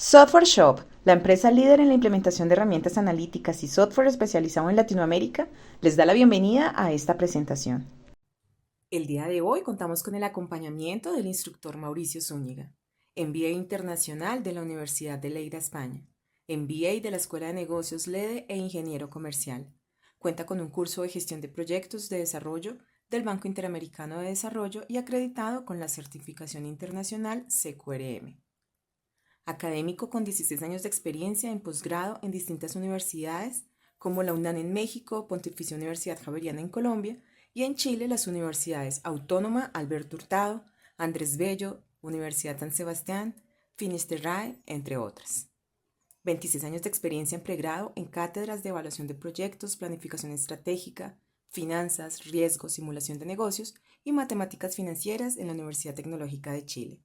Software Shop, la empresa líder en la implementación de herramientas analíticas y software especializado en Latinoamérica, les da la bienvenida a esta presentación. El día de hoy contamos con el acompañamiento del instructor Mauricio Zúñiga, MBA Internacional de la Universidad de Lleida, España, MBA de la Escuela de Negocios LEDE e ingeniero comercial. Cuenta con un curso de gestión de proyectos de desarrollo del Banco Interamericano de Desarrollo y acreditado con la certificación internacional CQRM. Académico con 16 años de experiencia en posgrado en distintas universidades, como la UNAM en México, Pontificia Universidad Javeriana en Colombia, y en Chile las universidades Autónoma Alberto Hurtado, Andrés Bello, Universidad San Sebastián, Finisterrae, entre otras. 26 años de experiencia en pregrado en cátedras de evaluación de proyectos, planificación estratégica, finanzas, riesgos, simulación de negocios y matemáticas financieras en la Universidad Tecnológica de Chile.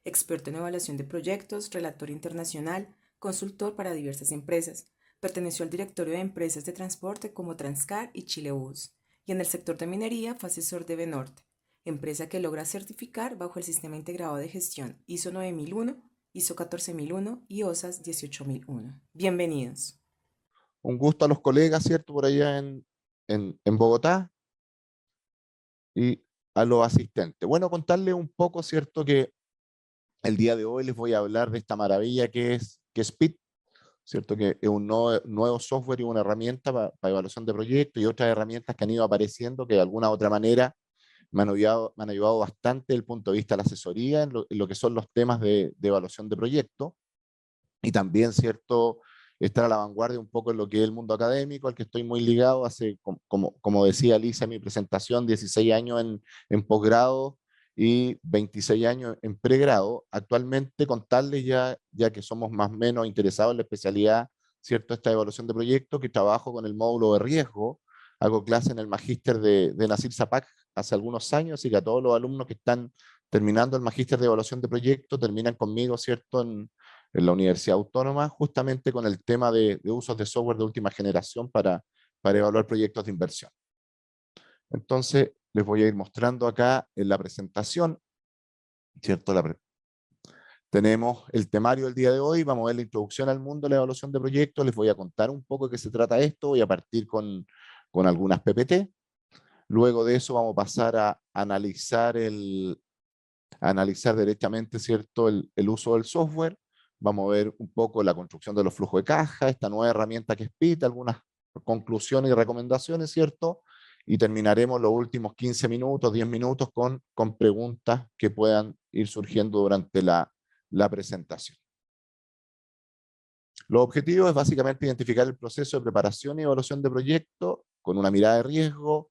Experto en evaluación de proyectos, relator internacional, consultor para diversas empresas. Perteneció al directorio de empresas de transporte como Transcar y Chilebus. Y en el sector de minería fue asesor de Benorte, empresa que logra certificar bajo el Sistema Integrado de Gestión ISO 9001, ISO 14001 y OSAS 18001. Bienvenidos. Un gusto a los colegas, ¿cierto? Por allá en Bogotá y a los asistentes. Bueno, contarles un poco, ¿cierto? Que el día de hoy les voy a hablar de esta maravilla que es PIT, ¿cierto? Que es un nuevo software y una herramienta para evaluación de proyectos y otras herramientas que han ido apareciendo que de alguna u otra manera me han ayudado bastante desde el punto de vista de la asesoría en lo que son los temas de evaluación de proyectos y también, ¿cierto?, estar a la vanguardia un poco en lo que es el mundo académico, al que estoy muy ligado hace, como decía Lisa en mi presentación, 16 años en posgrado y 26 años en pregrado. Actualmente contarles ya que somos más o menos interesados en la especialidad, ¿cierto?, esta evaluación de proyectos, que trabajo con el módulo de riesgo, hago clase en el magíster de Nasir Zapak hace algunos años, así que a todos los alumnos que están terminando el magíster de evaluación de proyectos terminan conmigo, ¿cierto?, en la Universidad Autónoma, justamente con el tema de usos de software de última generación para evaluar proyectos de inversión. Entonces, les voy a ir mostrando acá en la presentación, ¿cierto? Tenemos el temario del día de hoy, vamos a ver la introducción al mundo de la evaluación de proyectos, les voy a contar un poco de qué se trata esto, voy a partir con algunas PPT, luego de eso vamos a pasar a analizar directamente, ¿cierto?, el uso del software. Vamos a ver un poco la construcción de los flujos de caja, esta nueva herramienta que es PIT, algunas conclusiones y recomendaciones, ¿cierto? Y terminaremos los últimos 15 minutos, 10 minutos con preguntas que puedan ir surgiendo durante la presentación. Los objetivos es básicamente identificar el proceso de preparación y evaluación de proyectos con una mirada de riesgo,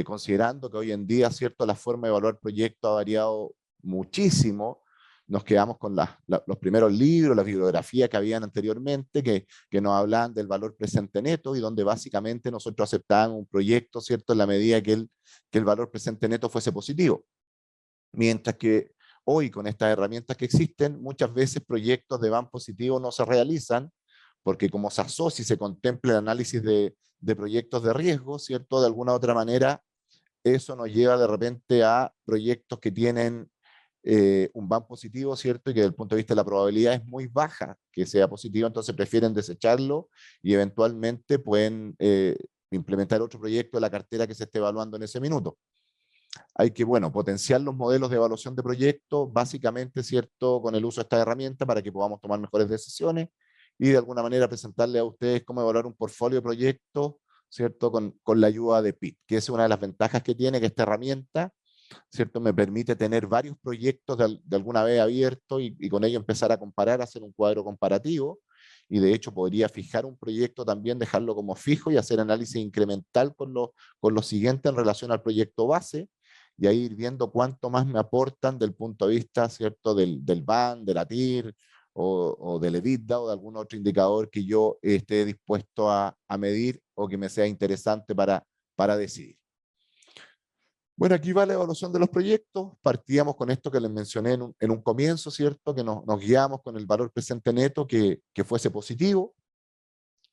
considerando que hoy en día, ¿cierto?, la forma de evaluar proyectos ha variado muchísimo. Nos quedamos con los primeros libros, la bibliografía que habían anteriormente, que nos hablaban del valor presente neto y donde básicamente nosotros aceptábamos un proyecto, ¿cierto?, en la medida que el valor presente neto fuese positivo. Mientras que hoy, con estas herramientas que existen, muchas veces proyectos de VAN positivo no se realizan, porque como se asocia y se contempla el análisis de proyectos de riesgo, ¿cierto? De alguna u otra manera, eso nos lleva de repente a proyectos que tienen un VAN positivo, ¿cierto? Y que desde el punto de vista de la probabilidad es muy baja que sea positivo, entonces prefieren desecharlo y eventualmente pueden implementar otro proyecto de la cartera que se esté evaluando en ese minuto. Hay que, bueno, potenciar los modelos de evaluación de proyectos, básicamente, ¿cierto?, con el uso de esta herramienta para que podamos tomar mejores decisiones y de alguna manera presentarle a ustedes cómo evaluar un portfolio de proyectos, ¿cierto?, con la ayuda de PIT, que es una de las ventajas que tiene, que esta herramienta, ¿cierto?, me permite tener varios proyectos de alguna vez abiertos y con ello empezar a comparar, hacer un cuadro comparativo, y de hecho podría fijar un proyecto también, dejarlo como fijo y hacer análisis incremental con lo siguiente en relación al proyecto base, y ahí ir viendo cuánto más me aportan del punto de vista, ¿cierto?, del BAN, de la TIR o del EBITDA o de algún otro indicador que yo esté dispuesto a medir o que me sea interesante para decidir. Bueno, aquí va la evaluación de los proyectos. Partíamos con esto que les mencioné en un comienzo, ¿cierto? Que nos guiamos con el valor presente neto que fuese positivo.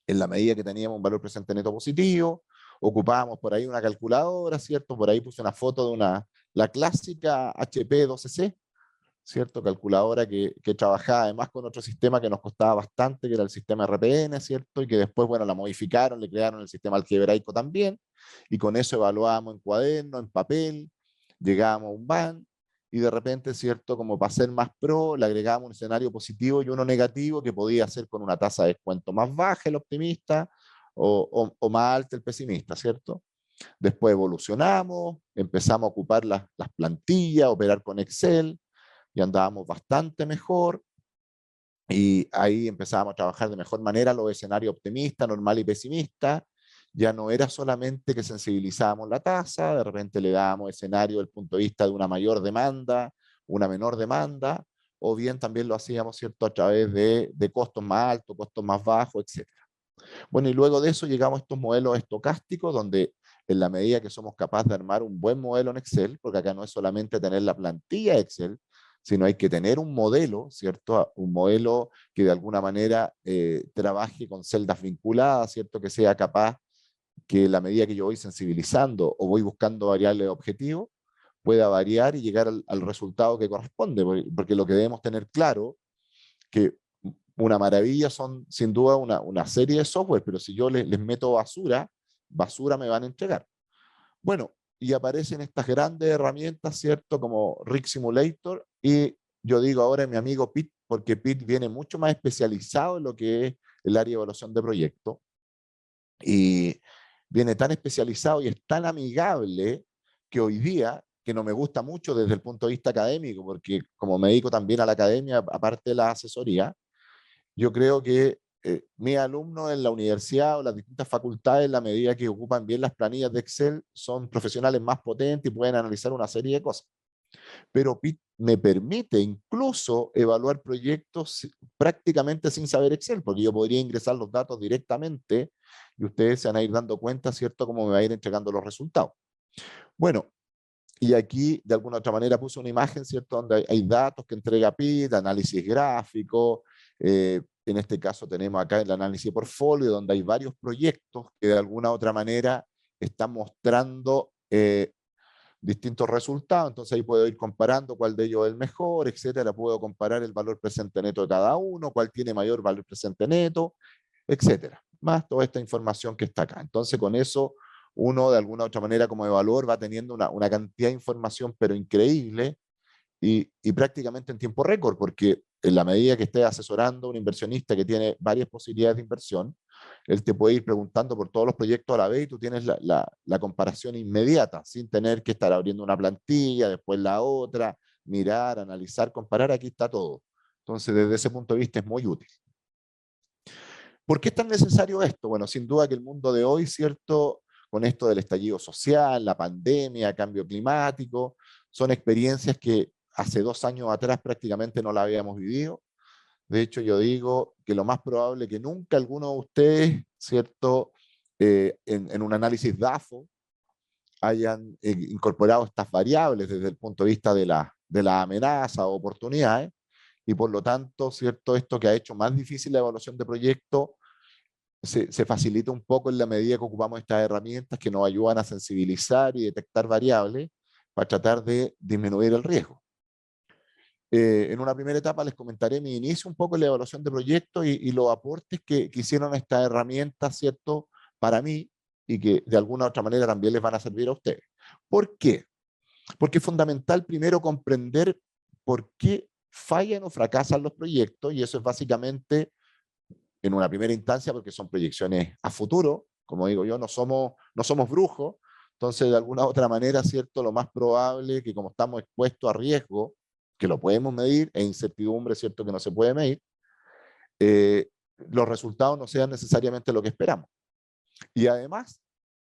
En la medida que teníamos un valor presente neto positivo, ocupábamos por ahí una calculadora, ¿cierto? Por ahí puse una foto de la clásica HP 12C, ¿cierto? Calculadora que trabajaba además con otro sistema que nos costaba bastante, que era el sistema RPN, ¿cierto? Y que después, bueno, la modificaron, le crearon el sistema algebraico también, y con eso evaluábamos en cuaderno, en papel, llegábamos a un BAN, y de repente, ¿cierto? Como para ser más pro, le agregábamos un escenario positivo y uno negativo que podía ser con una tasa de descuento más baja el optimista o más alta el pesimista, ¿cierto? Después evolucionamos, empezamos a ocupar las plantillas, operar con Excel, y andábamos bastante mejor, y ahí empezábamos a trabajar de mejor manera los escenarios optimistas, normal y pesimista. Ya no era solamente que sensibilizábamos la tasa, de repente le dábamos escenario desde el punto de vista de una mayor demanda, una menor demanda, o bien también lo hacíamos, ¿cierto?, a través de costos más altos, costos más bajos, etc. Bueno, y luego de eso llegamos a estos modelos estocásticos, donde en la medida que somos capaces de armar un buen modelo en Excel, porque acá no es solamente tener la plantilla de Excel, sino hay que tener un modelo, ¿cierto? Un modelo que de alguna manera trabaje con celdas vinculadas, ¿cierto? Que sea capaz que en la medida que yo voy sensibilizando o voy buscando variables de objetivo, pueda variar y llegar al resultado que corresponde, porque lo que debemos tener claro, que una maravilla son sin duda una serie de software, pero si yo les meto basura, basura me van a entregar. Bueno, y aparecen estas grandes herramientas, ¿cierto? Como Rig Simulator, y yo digo ahora mi amigo Pete, porque Pete viene mucho más especializado en lo que es el área de evaluación de proyectos, y viene tan especializado y es tan amigable que hoy día, que no me gusta mucho desde el punto de vista académico, porque como me dedico también a la academia, aparte de la asesoría, yo creo que mis alumnos en la universidad o las distintas facultades, en la medida que ocupan bien las planillas de Excel, son profesionales más potentes y pueden analizar una serie de cosas. Pero PIT me permite incluso evaluar proyectos prácticamente sin saber Excel, porque yo podría ingresar los datos directamente y ustedes se van a ir dando cuenta, ¿cierto?, cómo me va a ir entregando los resultados. Bueno, y aquí, de alguna otra manera, puse una imagen, ¿cierto?, donde hay datos que entrega PIT, análisis gráfico. En este caso tenemos acá el análisis de portfolio, donde hay varios proyectos que de alguna otra manera están mostrando distintos resultados. Entonces ahí puedo ir comparando cuál de ellos es el mejor, etcétera. Puedo comparar el valor presente neto de cada uno, cuál tiene mayor valor presente neto, etcétera. Más toda esta información que está acá. Entonces con eso uno de alguna u otra manera como evaluador va teniendo una cantidad de información pero increíble, y prácticamente en tiempo récord, porque en la medida que estés asesorando a un inversionista que tiene varias posibilidades de inversión, él te puede ir preguntando por todos los proyectos a la vez y tú tienes la comparación inmediata, sin tener que estar abriendo una plantilla, después la otra, mirar, analizar, comparar, aquí está todo. Entonces, desde ese punto de vista es muy útil. ¿Por qué es tan necesario esto? Bueno, sin duda que el mundo de hoy, ¿cierto?, con esto del estallido social, la pandemia, cambio climático, son experiencias que hace 2 años atrás prácticamente no la habíamos vivido. De hecho, yo digo que lo más probable es que nunca alguno de ustedes, ¿cierto?, en un análisis DAFO hayan incorporado estas variables desde el punto de vista de la amenaza o oportunidades, y por lo tanto, ¿cierto?, esto que ha hecho más difícil la evaluación de proyectos se facilita un poco en la medida que ocupamos estas herramientas que nos ayudan a sensibilizar y detectar variables para tratar de disminuir el riesgo. En una primera etapa les comentaré mi inicio un poco en la evaluación de proyectos y los aportes que hicieron estas herramientas, ¿cierto?, para mí, y que de alguna u otra manera también les van a servir a ustedes. ¿Por qué? Porque es fundamental primero comprender por qué fallan o fracasan los proyectos, y eso es básicamente en una primera instancia porque son proyecciones a futuro, como digo yo, no somos brujos. Entonces de alguna u otra manera, ¿cierto?, lo más probable es que como estamos expuestos a riesgo, que lo podemos medir, e incertidumbre, ¿cierto?, que no se puede medir, eh, los resultados no sean necesariamente lo que esperamos. Y además,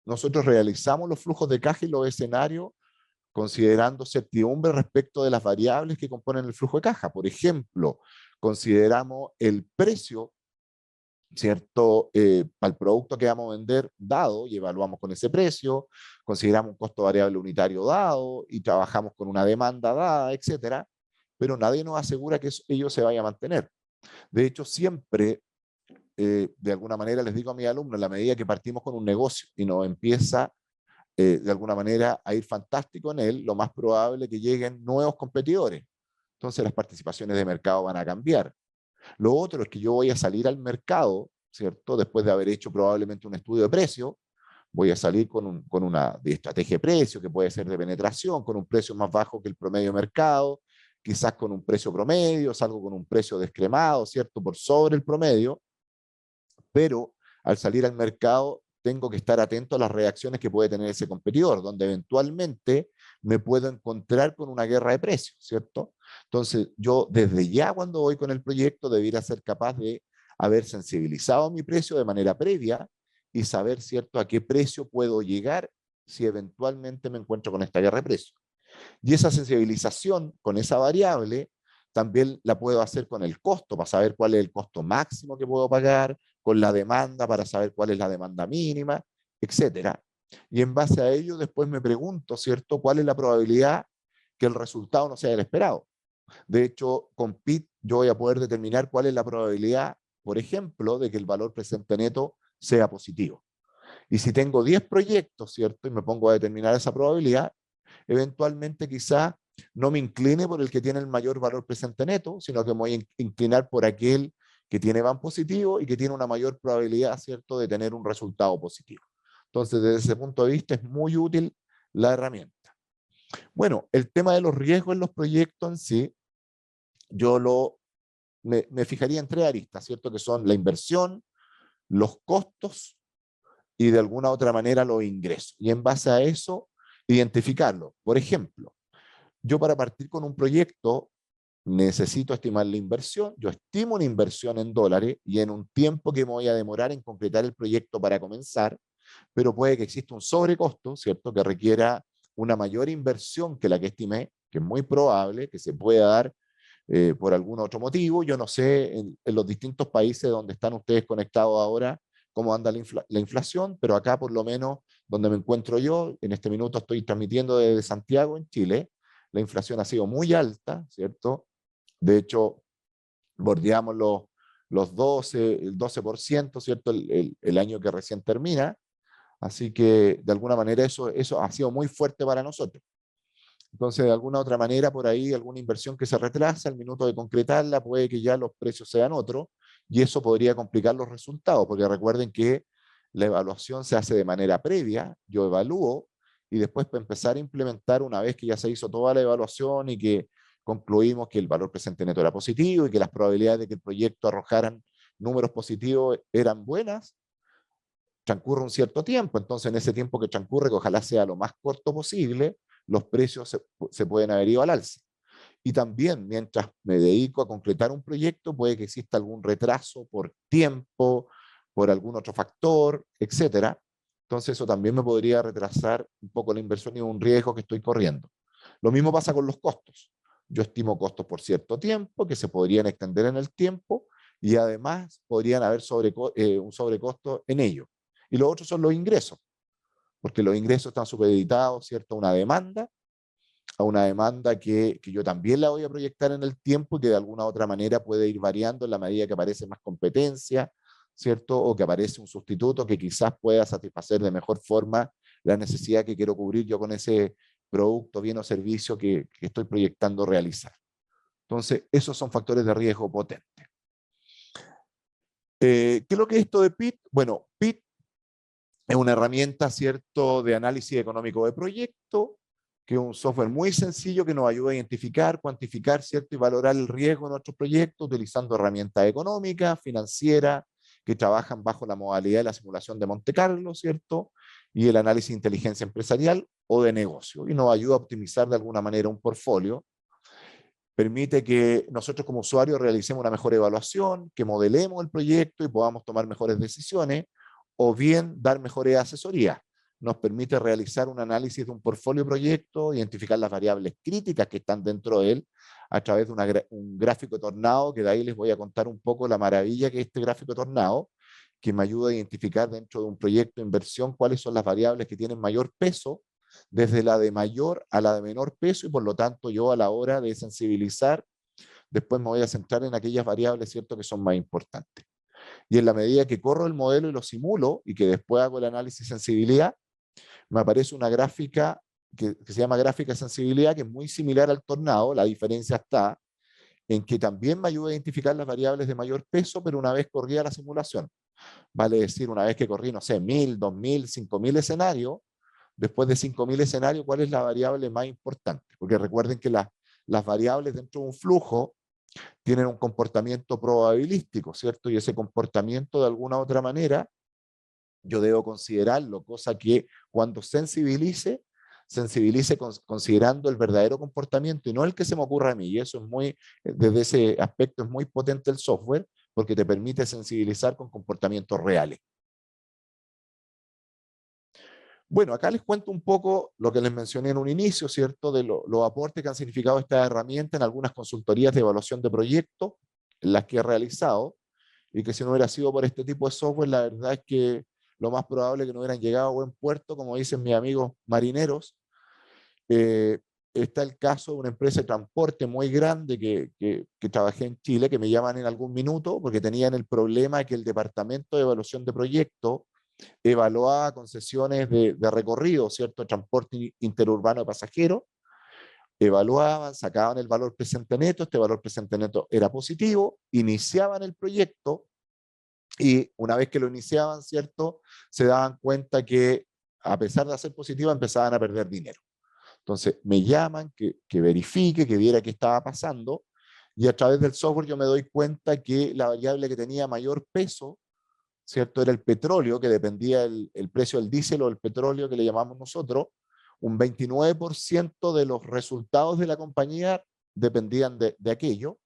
nosotros realizamos los flujos de caja y los escenarios considerando certidumbre respecto de las variables que componen el flujo de caja. Por ejemplo, consideramos el precio, ¿cierto?, para el producto que vamos a vender dado, y evaluamos con ese precio, consideramos un costo variable unitario dado y trabajamos con una demanda dada, etcétera, pero nadie nos asegura que ello se vaya a mantener. De hecho, siempre, de alguna manera, les digo a mis alumnos, en la medida que partimos con un negocio y nos empieza de alguna manera a ir fantástico en él, lo más probable es que lleguen nuevos competidores. entonces las participaciones de mercado van a cambiar. Lo otro es que yo voy a salir al mercado, ¿cierto? Después de haber hecho probablemente un estudio de precio, voy a salir con una de estrategia de precio, que puede ser de penetración, con un precio más bajo que el promedio de mercado, quizás con un precio promedio, salgo con un precio descremado, ¿cierto? Por sobre el promedio, pero al salir al mercado tengo que estar atento a las reacciones que puede tener ese competidor, donde eventualmente me puedo encontrar con una guerra de precios, ¿cierto? Entonces, yo desde ya cuando voy con el proyecto debería ser capaz de haber sensibilizado mi precio de manera previa y saber, ¿cierto?, a qué precio puedo llegar si eventualmente me encuentro con esta guerra de precios. Y esa sensibilización con esa variable también la puedo hacer con el costo, para saber cuál es el costo máximo que puedo pagar, con la demanda para saber cuál es la demanda mínima, etcétera. Y en base a ello después me pregunto, ¿cierto?, cuál es la probabilidad que el resultado no sea el esperado. De hecho, con PIT yo voy a poder determinar cuál es la probabilidad, por ejemplo, de que el valor presente neto sea positivo. Y si tengo 10 proyectos, ¿cierto?, y me pongo a determinar esa probabilidad, eventualmente quizá no me incline por el que tiene el mayor valor presente neto, sino que me voy a inclinar por aquel que tiene van positivo y que tiene una mayor probabilidad, ¿cierto?, de tener un resultado positivo. Entonces, desde ese punto de vista es muy útil la herramienta. Bueno, el tema de los riesgos en los proyectos en sí, me fijaría en tres aristas, ¿cierto?, que son la inversión, los costos y de alguna otra manera los ingresos. Y en base a eso, identificarlo. Por ejemplo, yo para partir con un proyecto necesito estimar la inversión, yo estimo una inversión en dólares y en un tiempo que me voy a demorar en concretar el proyecto para comenzar, pero puede que exista un sobrecosto, ¿cierto?, que requiera una mayor inversión que la que estimé, que es muy probable que se pueda dar por algún otro motivo. Yo no sé en los distintos países donde están ustedes conectados ahora cómo anda la inflación, pero acá por lo menos donde me encuentro yo, en este minuto estoy transmitiendo desde Santiago, en Chile, la inflación ha sido muy alta, ¿cierto? De hecho, bordeamos los 12, el 12%, ¿cierto? El año que recién termina. Así que de alguna manera eso ha sido muy fuerte para nosotros. Entonces, de alguna otra manera, por ahí, alguna inversión que se retrasa, al minuto de concretarla, puede que ya los precios sean otros, y eso podría complicar los resultados, porque recuerden que la evaluación se hace de manera previa, yo evalúo, y después para empezar a implementar, una vez que ya se hizo toda la evaluación y que concluimos que el valor presente neto era positivo y que las probabilidades de que el proyecto arrojaran números positivos eran buenas, transcurre un cierto tiempo. Entonces, en ese tiempo que transcurre, que ojalá sea lo más corto posible, los precios se pueden haber ido al alza. Y también, mientras me dedico a concretar un proyecto, puede que exista algún retraso por tiempo, por algún otro factor, etcétera. Entonces, eso también me podría retrasar un poco la inversión y un riesgo que estoy corriendo. Lo mismo pasa con los costos. Yo estimo costos por cierto tiempo, que se podrían extender en el tiempo, y además podrían haber un sobrecosto en ello. Y lo otro son los ingresos, porque los ingresos están supeditados, ¿cierto?, a una demanda que yo también la voy a proyectar en el tiempo y que de alguna u otra manera puede ir variando en la medida que aparece más competencia, ¿cierto? O que aparece un sustituto que quizás pueda satisfacer de mejor forma la necesidad que quiero cubrir yo con ese producto, bien o servicio que estoy proyectando realizar. Entonces, esos son factores de riesgo potentes. ¿Qué es lo que es esto de PIT? Bueno, PIT es una herramienta, ¿cierto?, de análisis económico de proyecto, que es un software muy sencillo que nos ayuda a identificar, cuantificar, ¿cierto?, y valorar el riesgo de nuestros proyectos utilizando herramientas económicas, financieras, que trabajan bajo la modalidad de la simulación de Monte Carlo, ¿cierto?, y el análisis de inteligencia empresarial o de negocio, y nos ayuda a optimizar de alguna manera un portfolio. Permite que nosotros como usuarios realicemos una mejor evaluación, que modelemos el proyecto y podamos tomar mejores decisiones, o bien dar mejores asesorías. Nos permite realizar un análisis de un portfolio proyecto, identificar las variables críticas que están dentro de él a través de un gráfico de tornado, que de ahí les voy a contar un poco la maravilla que es este gráfico de tornado, que me ayuda a identificar dentro de un proyecto de inversión cuáles son las variables que tienen mayor peso, desde la de mayor a la de menor peso, y por lo tanto yo a la hora de sensibilizar, después me voy a centrar en aquellas variables, ¿cierto?, que son más importantes. Y en la medida que corro el modelo y lo simulo, y que después hago el análisis de sensibilidad, me aparece una gráfica que se llama gráfica de sensibilidad, que es muy similar al tornado. La diferencia está en que también me ayuda a identificar las variables de mayor peso, pero una vez corría la simulación. Vale decir, una vez que corrí, no sé, 1000, 2000, 5000 escenarios, después de 5000 escenarios, ¿cuál es la variable más importante? Porque recuerden que las variables dentro de un flujo tienen un comportamiento probabilístico, ¿cierto? Y ese comportamiento de alguna u otra manera yo debo considerarlo, cosa que cuando sensibilice considerando el verdadero comportamiento y no el que se me ocurra a mí. Y eso es muy, desde ese aspecto es muy potente el software porque te permite sensibilizar con comportamientos reales. Bueno, acá les cuento un poco lo que les mencioné en un inicio, ¿cierto? De los aportes que han significado esta herramienta en algunas consultorías de evaluación de proyectos, las que he realizado, y que si no hubiera sido por este tipo de software, la verdad es que lo más probable es que no hubieran llegado a buen puerto, como dicen mis amigos marineros. Eh, Está el caso de una empresa de transporte muy grande que trabajé en Chile, que me llaman en algún minuto, porque tenían el problema de que el departamento de evaluación de proyectos evaluaba concesiones de recorrido, ¿cierto? Transporte interurbano de pasajeros, evaluaban, sacaban el valor presente neto, este valor presente neto era positivo, iniciaban el proyecto y una vez que lo iniciaban, ¿cierto? Se daban cuenta que a pesar de ser positiva empezaban a perder dinero. Entonces me llaman, que verifique, que viera qué estaba pasando y a través del software yo me doy cuenta que la variable que tenía mayor peso, ¿cierto? Era el petróleo, que dependía el precio del diésel o el petróleo que le llamamos nosotros. Un 29% de los resultados de la compañía dependían de aquello.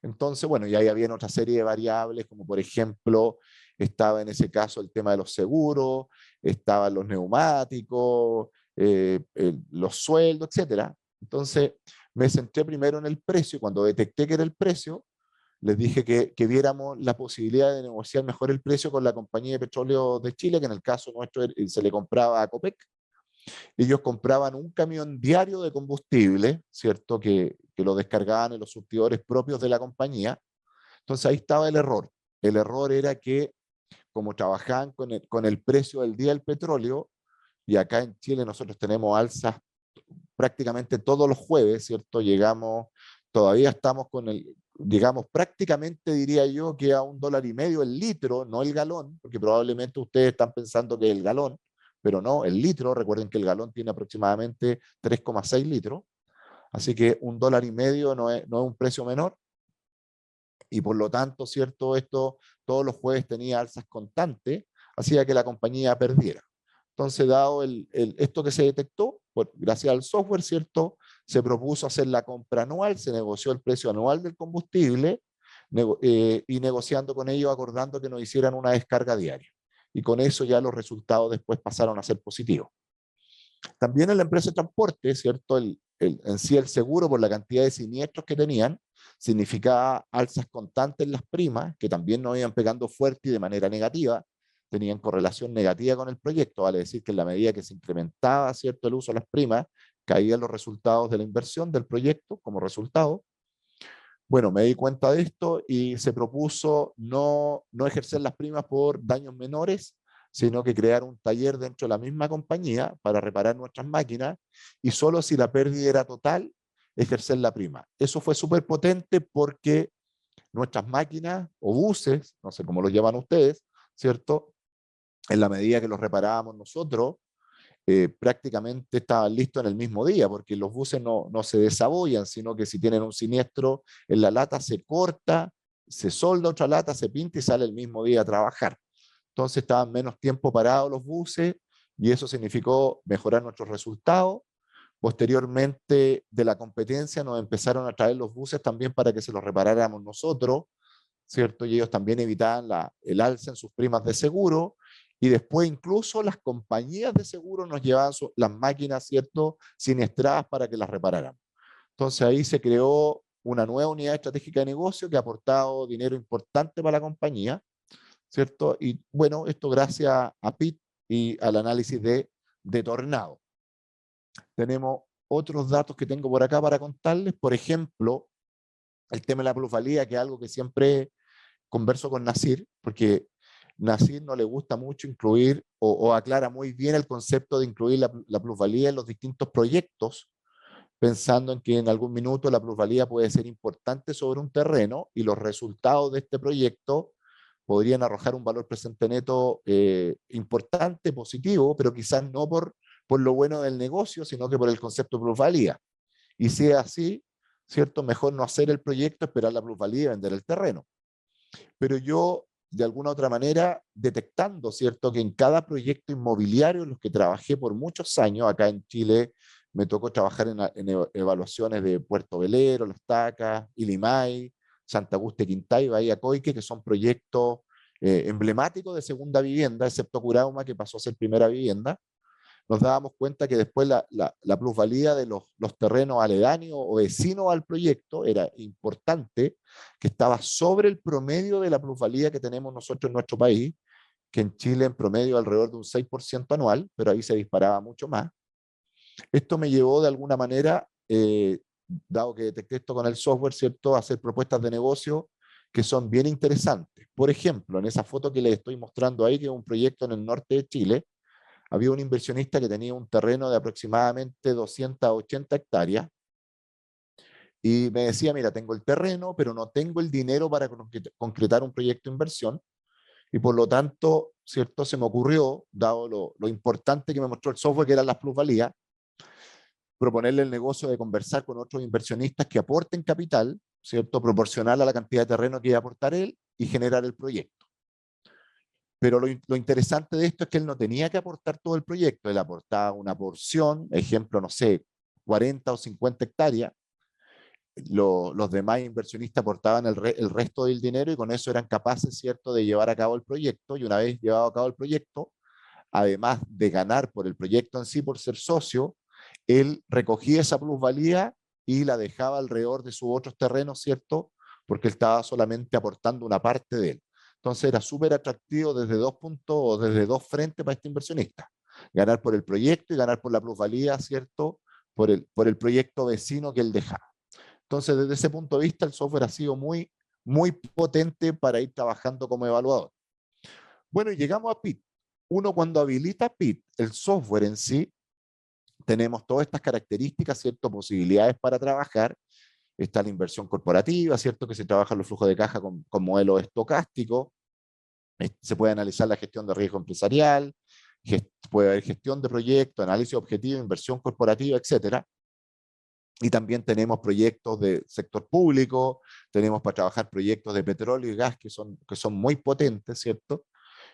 Entonces, bueno, y ahí había otra serie de variables, como por ejemplo, estaba en ese caso el tema de los seguros, estaban los neumáticos, los sueldos, etcétera. Entonces, me centré primero en el precio y cuando detecté que era el precio, les dije que viéramos la posibilidad de negociar mejor el precio con la compañía de petróleo de Chile, que en el caso nuestro se le compraba a Copec. Ellos compraban un camión diario de combustible, ¿cierto? Que lo descargaban en los surtidores propios de la compañía. Entonces ahí estaba el error. El error era que como trabajaban con el precio del día del petróleo, y acá en Chile nosotros tenemos alzas prácticamente todos los jueves, ¿cierto? Llegamos, todavía estamos con llegamos prácticamente, diría yo, que a $1.50 el litro, no el galón, porque probablemente ustedes están pensando que es el galón, pero no, el litro, recuerden que el galón tiene aproximadamente 3,6 litros, así que $1.50 no es un precio menor, y por lo tanto, ¿cierto? Esto todos los jueves tenía alzas constantes, hacía que la compañía perdiera. Entonces, dado esto que se detectó, gracias al software, ¿cierto? Se propuso hacer la compra anual, se negoció el precio anual del combustible y negociando con ellos, acordando que nos hicieran una descarga diaria. Y con eso ya los resultados después pasaron a ser positivos. También en la empresa de transporte, ¿cierto? En sí el seguro, por la cantidad de siniestros que tenían, significaba alzas constantes en las primas, que también nos iban pegando fuerte y de manera negativa, tenían correlación negativa con el proyecto, vale decir que en la medida que se incrementaba, ¿cierto?, el uso de las primas, caían los resultados de la inversión del proyecto como resultado. Bueno, me di cuenta de esto y se propuso no ejercer las primas por daños menores, sino que crear un taller dentro de la misma compañía para reparar nuestras máquinas y solo si la pérdida era total, ejercer la prima. Eso fue súper potente porque nuestras máquinas o buses, no sé cómo los llaman ustedes, ¿cierto? En la medida que los reparábamos nosotros, prácticamente estaban listos en el mismo día, porque los buses no se desabollan, sino que si tienen un siniestro en la lata se corta, se solda otra lata, se pinta y sale el mismo día a trabajar. Entonces estaban menos tiempo parados los buses y eso significó mejorar nuestros resultados. Posteriormente de la competencia nos empezaron a traer los buses también para que se los reparáramos nosotros, ¿cierto? Y ellos también evitaban el alza en sus primas de seguro. Y después incluso las compañías de seguro nos llevaban las máquinas, ¿cierto?, siniestradas para que las repararan. Entonces ahí se creó una nueva unidad estratégica de negocio que ha aportado dinero importante para la compañía, ¿cierto? Y bueno, esto gracias a PIT y al análisis de Tornado. Tenemos otros datos que tengo por acá para contarles. Por ejemplo, el tema de la plusvalía, que es algo que siempre converso con Nasir, porque Nasir no le gusta mucho incluir o aclara muy bien el concepto de incluir la plusvalía en los distintos proyectos, pensando en que en algún minuto la plusvalía puede ser importante sobre un terreno y los resultados de este proyecto podrían arrojar un valor presente neto importante, positivo, pero quizás no por lo bueno del negocio, sino que por el concepto de plusvalía. Y si es así, ¿cierto? Mejor no hacer el proyecto, esperar la plusvalía y vender el terreno. Pero yo, de alguna otra manera, detectando, ¿cierto? Que en cada proyecto inmobiliario en los que trabajé por muchos años, acá en Chile, me tocó trabajar en evaluaciones de Puerto Velero, Los Tacas, Ilimay, Santa Agustín, Quintay, Bahía Coique, que son proyectos emblemáticos de segunda vivienda, excepto Curauma, que pasó a ser primera vivienda. Nos dábamos cuenta que después la plusvalía de los terrenos aledaños o vecinos al proyecto era importante, que estaba sobre el promedio de la plusvalía que tenemos nosotros en nuestro país, que en Chile en promedio alrededor de un 6% anual, pero ahí se disparaba mucho más. Esto me llevó de alguna manera, dado que detecté esto con el software, ¿cierto?, a hacer propuestas de negocio que son bien interesantes. Por ejemplo, en esa foto que les estoy mostrando ahí, que es un proyecto en el norte de Chile, había un inversionista que tenía un terreno de aproximadamente 280 hectáreas y me decía, mira, tengo el terreno, pero no tengo el dinero para concretar un proyecto de inversión y por lo tanto, ¿cierto? Se me ocurrió, dado lo importante que me mostró el software, que eran las plusvalías, proponerle el negocio de conversar con otros inversionistas que aporten capital, ¿cierto? Proporcional a la cantidad de terreno que iba a aportar él y generar el proyecto. Pero lo interesante de esto es que él no tenía que aportar todo el proyecto, él aportaba una porción, ejemplo, no sé, 40 o 50 hectáreas, los demás inversionistas aportaban el resto del dinero y con eso eran capaces, ¿cierto?, de llevar a cabo el proyecto y una vez llevado a cabo el proyecto, además de ganar por el proyecto en sí, por ser socio, él recogía esa plusvalía y la dejaba alrededor de sus otros terrenos, ¿cierto? Porque él estaba solamente aportando una parte de él. Entonces era súper atractivo desde dos puntos o desde dos frentes para este inversionista. Ganar por el proyecto y ganar por la plusvalía, ¿cierto? Por el proyecto vecino que él dejaba. Entonces, desde ese punto de vista, el software ha sido muy potente para ir trabajando como evaluador. Bueno, y llegamos a PIT. Uno cuando habilita PIT, el software en sí, tenemos todas estas características, ¿cierto? Posibilidades para trabajar. Está la inversión corporativa, ¿cierto? Que se trabajan los flujos de caja con modelos estocásticos. Se puede analizar la gestión de riesgo empresarial, puede haber gestión de proyectos, análisis objetivo, inversión corporativa, etcétera. Y también tenemos proyectos de sector público, tenemos para trabajar proyectos de petróleo y gas que son muy potentes, ¿cierto?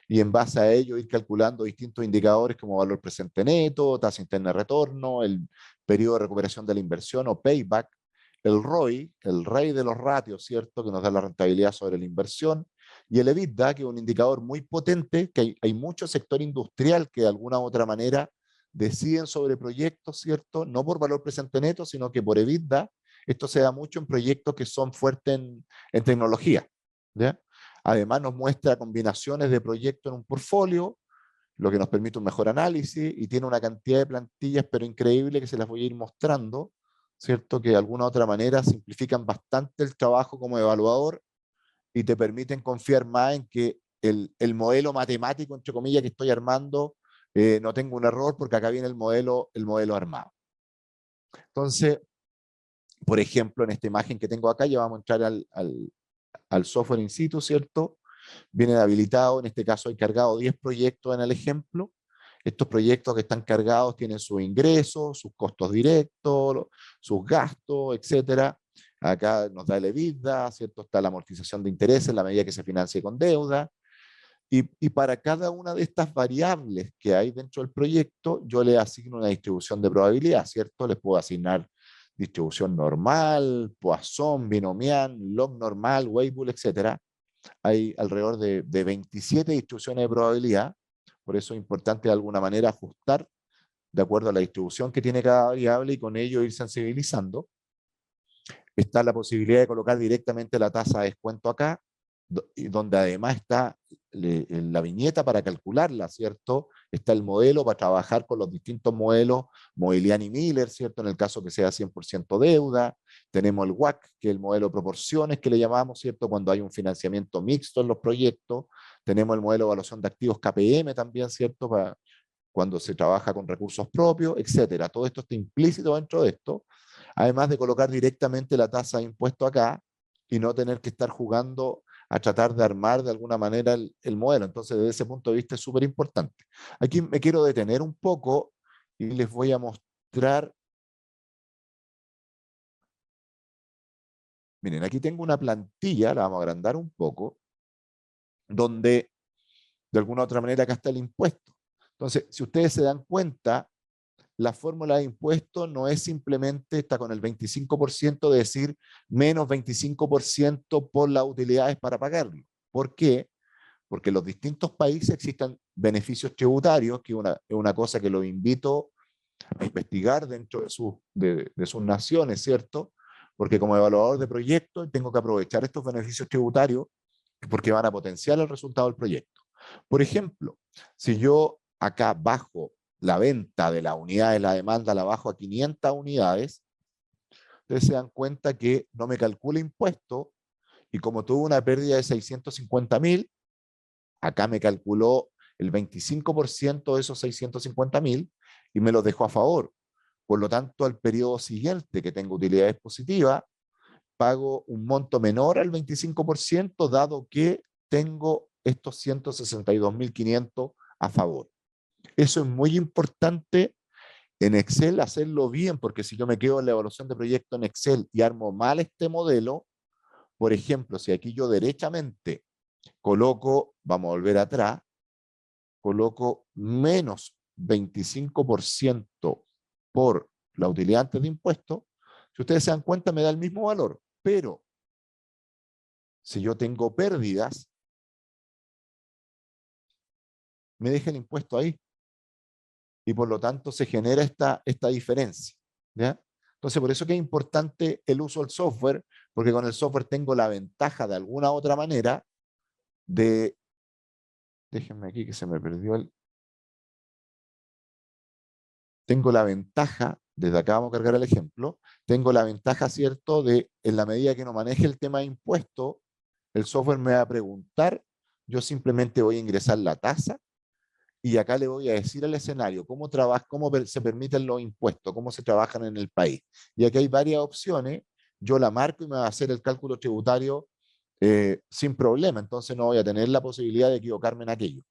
Y en base a ello ir calculando distintos indicadores como valor presente neto, tasa interna de retorno, el periodo de recuperación de la inversión o payback, el ROI, el rey de los ratios, ¿cierto?, que nos da la rentabilidad sobre la inversión, y el EBITDA, que es un indicador muy potente, que hay mucho sector industrial que de alguna u otra manera deciden sobre proyectos, ¿cierto?, no por valor presente neto, sino que por EBITDA. Esto se da mucho en proyectos que son fuertes en tecnología, ¿ya? Además nos muestra combinaciones de proyectos en un portfolio, lo que nos permite un mejor análisis y tiene una cantidad de plantillas pero increíble que se las voy a ir mostrando, ¿cierto? Que de alguna u otra manera simplifican bastante el trabajo como evaluador y te permiten confiar más en que el modelo matemático, entre comillas, que estoy armando, no tengo un error porque acá viene el modelo armado. Entonces, por ejemplo, en esta imagen que tengo acá, ya vamos a entrar al software in situ, ¿cierto? Vienen habilitados, en este caso hay cargado 10 proyectos en el ejemplo. Estos proyectos que están cargados tienen sus ingresos, sus costos directos, sus gastos, etcétera. Acá nos da el EBITDA, ¿cierto? Está la amortización de intereses en la medida que se financie con deuda. Y para cada una de estas variables que hay dentro del proyecto, yo le asigno una distribución de probabilidad, ¿cierto? Les puedo asignar distribución normal, Poisson, binomial, log normal, Weibull, etcétera. Hay alrededor de 27 distribuciones de probabilidad, por eso es importante de alguna manera ajustar de acuerdo a la distribución que tiene cada variable y con ello ir sensibilizando. Está la posibilidad de colocar directamente la tasa de descuento acá, donde además está la viñeta para calcularla, ¿cierto? Está el modelo para trabajar con los distintos modelos, Modigliani Miller, ¿cierto? En el caso que sea 100% deuda. Tenemos el WACC, que es el modelo de proporciones que le llamamos, ¿cierto? Cuando hay un financiamiento mixto en los proyectos. Tenemos el modelo de evaluación de activos KPM también, ¿cierto? Para cuando se trabaja con recursos propios, etcétera. Todo esto está implícito dentro de esto. además de colocar directamente la tasa de impuesto acá y no tener que estar jugando a tratar de armar de alguna manera el modelo. Entonces, desde ese punto de vista es súper importante. Aquí me quiero detener un poco y les voy a mostrar. Miren, aquí tengo una plantilla, la vamos a agrandar un poco, donde de alguna u otra manera acá está el impuesto. Entonces, si ustedes se dan cuenta, la fórmula de impuesto no es simplemente, está con el 25% de decir menos 25% por las utilidades para pagarlo. ¿Por qué? Porque en los distintos países existen beneficios tributarios, que es una cosa que los invito a investigar dentro de sus naciones, ¿cierto? Porque como evaluador de proyectos tengo que aprovechar estos beneficios tributarios porque van a potenciar el resultado del proyecto. Por ejemplo, si yo acá bajo la venta de la unidad de la demanda, la bajo a 500 unidades, ustedes se dan cuenta que no me calcula impuesto y como tuve una pérdida de 650.000, acá me calculó el 25% de esos 650.000 y me los dejó a favor. Por lo tanto, al periodo siguiente que tengo utilidades positivas, pago un monto menor al 25%, dado que tengo estos 162.500 a favor. Eso es muy importante en Excel hacerlo bien, porque si yo me quedo en la evaluación de proyecto en Excel y armo mal este modelo, por ejemplo, si aquí yo derechamente coloco, vamos a volver atrás, coloco menos 25% por la utilidad antes de impuestos, si ustedes se dan cuenta me da el mismo valor, pero si yo tengo pérdidas, me deja el impuesto ahí y por lo tanto se genera esta diferencia. ¿Ya? Entonces, por eso que es importante el uso del software, porque con el software tengo la ventaja de alguna otra manera de, déjenme aquí que se me perdió tengo la ventaja, desde acá vamos a cargar el ejemplo, tengo la ventaja, ¿cierto?, de en la medida que no maneje el tema de impuestos, el software me va a preguntar, yo simplemente voy a ingresar la tasa y acá le voy a decir al escenario cómo, se permiten los impuestos, cómo se trabajan en el país. Y aquí hay varias opciones, yo la marco y me va a hacer el cálculo tributario sin problema, entonces no voy a tener la posibilidad de equivocarme en aquello.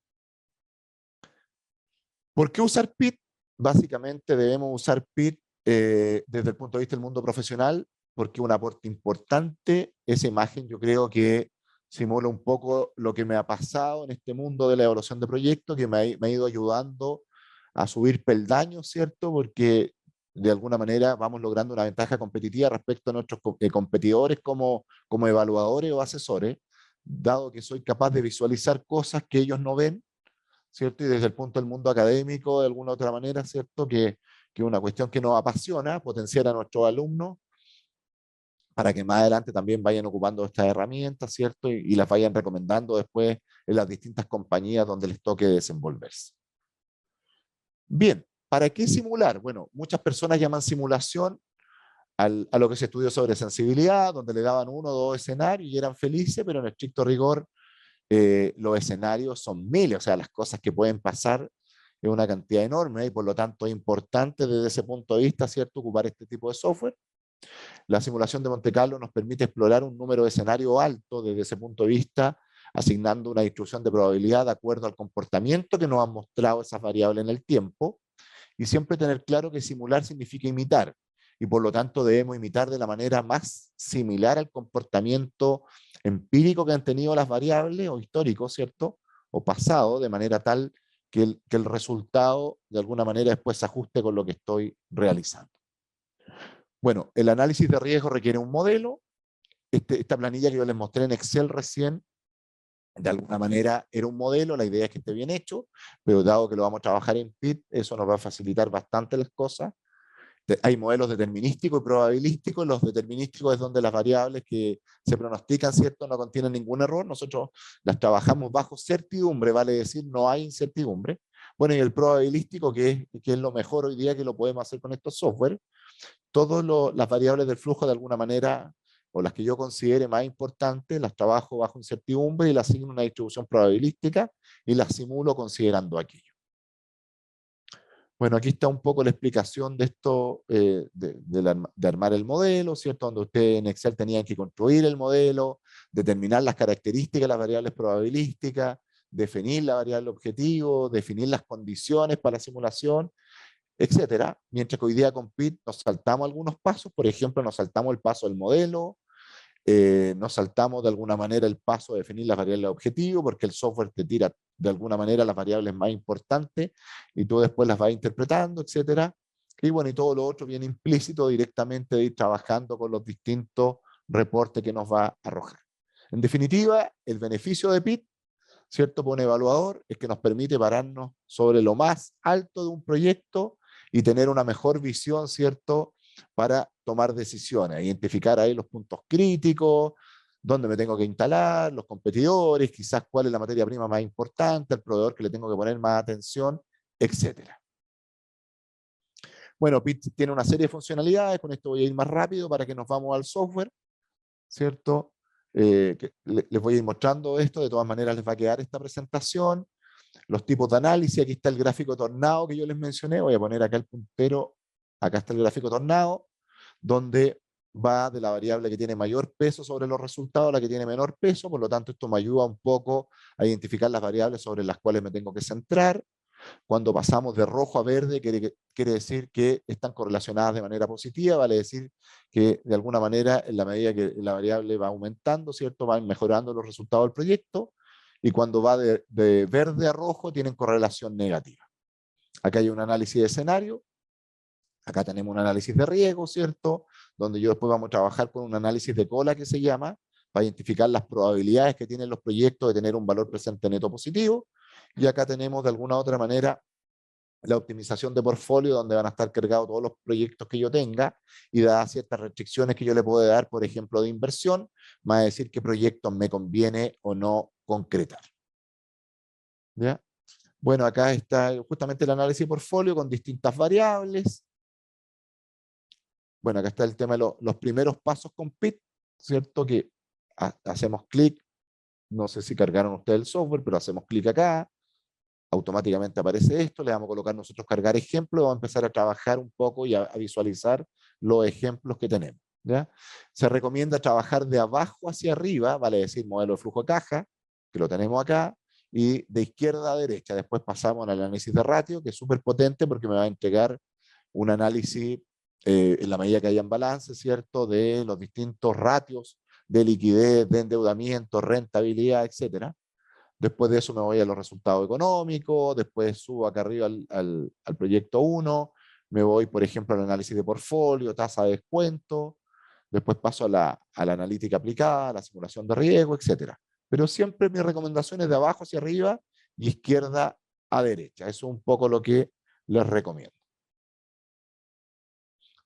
¿Por qué usar PIT? Básicamente debemos usar PIT desde el punto de vista del mundo profesional, porque un aporte importante, esa imagen yo creo que simula un poco lo que me ha pasado en este mundo de la evaluación de proyectos, que me ha ido ayudando a subir peldaños, ¿cierto? Porque de alguna manera vamos logrando una ventaja competitiva respecto a nuestros competidores como evaluadores o asesores, dado que soy capaz de visualizar cosas que ellos no ven, ¿cierto? Y desde el punto del mundo académico, de alguna otra manera, ¿cierto? Que es una cuestión que nos apasiona, potenciar a nuestros alumnos para que más adelante también vayan ocupando estas herramientas, ¿cierto? Y las vayan recomendando después en las distintas compañías donde les toque desenvolverse. Bien, ¿para qué simular? Bueno, muchas personas llaman simulación a lo que se estudió sobre sensibilidad, donde le daban uno o dos escenarios y eran felices, pero en estricto rigor los escenarios son miles, o sea, las cosas que pueden pasar es una cantidad enorme y por lo tanto es importante desde ese punto de vista, ¿cierto?, ocupar este tipo de software. La simulación de Monte Carlo nos permite explorar un número de escenarios alto desde ese punto de vista, asignando una distribución de probabilidad de acuerdo al comportamiento que nos han mostrado esas variables en el tiempo y siempre tener claro que simular significa imitar y por lo tanto debemos imitar de la manera más similar al comportamiento empírico que han tenido las variables o histórico, ¿cierto? O pasado, de manera tal que el resultado de alguna manera después se ajuste con lo que estoy realizando. Bueno, el análisis de riesgo requiere un modelo. Esta planilla que yo les mostré en Excel recién, de alguna manera era un modelo, la idea es que esté bien hecho, pero dado que lo vamos a trabajar en PIT, eso nos va a facilitar bastante las cosas. Hay modelos determinísticos y probabilísticos. Los determinísticos es donde las variables que se pronostican, ¿cierto?, no contienen ningún error. Nosotros las trabajamos bajo certidumbre, vale decir, no hay incertidumbre. Bueno, y el probabilístico, que es lo mejor hoy día que lo podemos hacer con estos software, todas las variables del flujo de alguna manera, o las que yo considere más importantes, las trabajo bajo incertidumbre y las asigno una distribución probabilística y las simulo considerando aquello. Bueno, aquí está un poco la explicación de esto, de armar el modelo, ¿cierto? Donde ustedes en Excel tenían que construir el modelo, determinar las características de las variables probabilísticas, definir la variable objetivo, definir las condiciones para la simulación, etcétera. Mientras que hoy día con PIT nos saltamos algunos pasos, por ejemplo, nos saltamos el paso del modelo, nos saltamos de alguna manera el paso de definir las variables de objetivo, porque el software te tira de alguna manera las variables más importantes y tú después las vas interpretando, etcétera. Y bueno, y todo lo otro viene implícito directamente de ir trabajando con los distintos reportes que nos va a arrojar. En definitiva, el beneficio de PIT, ¿cierto? Por un evaluador es que nos permite pararnos sobre lo más alto de un proyecto y tener una mejor visión, ¿cierto? Para tomar decisiones, identificar ahí los puntos críticos, dónde me tengo que instalar, los competidores, quizás cuál es la materia prima más importante, el proveedor que le tengo que poner más atención, etcétera. Bueno, PIT tiene una serie de funcionalidades, con esto voy a ir más rápido para que nos vamos al software, ¿cierto? Les voy a ir mostrando esto, de todas maneras les va a quedar esta presentación. Los tipos de análisis, aquí está el gráfico tornado que yo les mencioné, voy a poner acá el puntero, acá está el gráfico tornado, donde va de la variable que tiene mayor peso sobre los resultados a la que tiene menor peso, por lo tanto esto me ayuda un poco a identificar las variables sobre las cuales me tengo que centrar. Cuando pasamos de rojo a verde, quiere decir que están correlacionadas de manera positiva, vale decir que de alguna manera, en la medida que la variable va aumentando, ¿cierto? Van mejorando los resultados del proyecto, y cuando va de verde a rojo, tienen correlación negativa. Acá hay un análisis de escenario, acá tenemos un análisis de riesgo, ¿cierto? Donde yo después vamos a trabajar con un análisis de cola que se llama, para identificar las probabilidades que tienen los proyectos de tener un valor presente neto positivo. Y acá tenemos de alguna otra manera la optimización de portfolio, donde van a estar cargados todos los proyectos que yo tenga y dadas ciertas restricciones que yo le puedo dar, por ejemplo, de inversión, más decir qué proyectos me conviene o no concretar. ¿Ya? Bueno, acá está justamente el análisis de portfolio con distintas variables. Bueno, acá está el tema de los primeros pasos con PIT, ¿cierto? Que hacemos clic, no sé si cargaron ustedes el software, pero hacemos clic acá, automáticamente aparece esto, le vamos a colocar nosotros cargar ejemplos, vamos a empezar a trabajar un poco y a visualizar los ejemplos que tenemos. ¿Ya? Se recomienda trabajar de abajo hacia arriba, vale decir modelo de flujo de caja, que lo tenemos acá, y de izquierda a derecha. Después pasamos al análisis de ratio, que es súper potente porque me va a entregar un análisis en la medida que hayan balance, ¿cierto?, de los distintos ratios de liquidez, de endeudamiento, rentabilidad, etcétera. Después de eso me voy a los resultados económicos, después subo acá arriba al proyecto 1, me voy, por ejemplo, al análisis de portfolio, tasa de descuento, después paso a la analítica aplicada, a la simulación de riesgo, etcétera. Pero siempre mi recomendación es de abajo hacia arriba y izquierda a derecha. Eso es un poco lo que les recomiendo.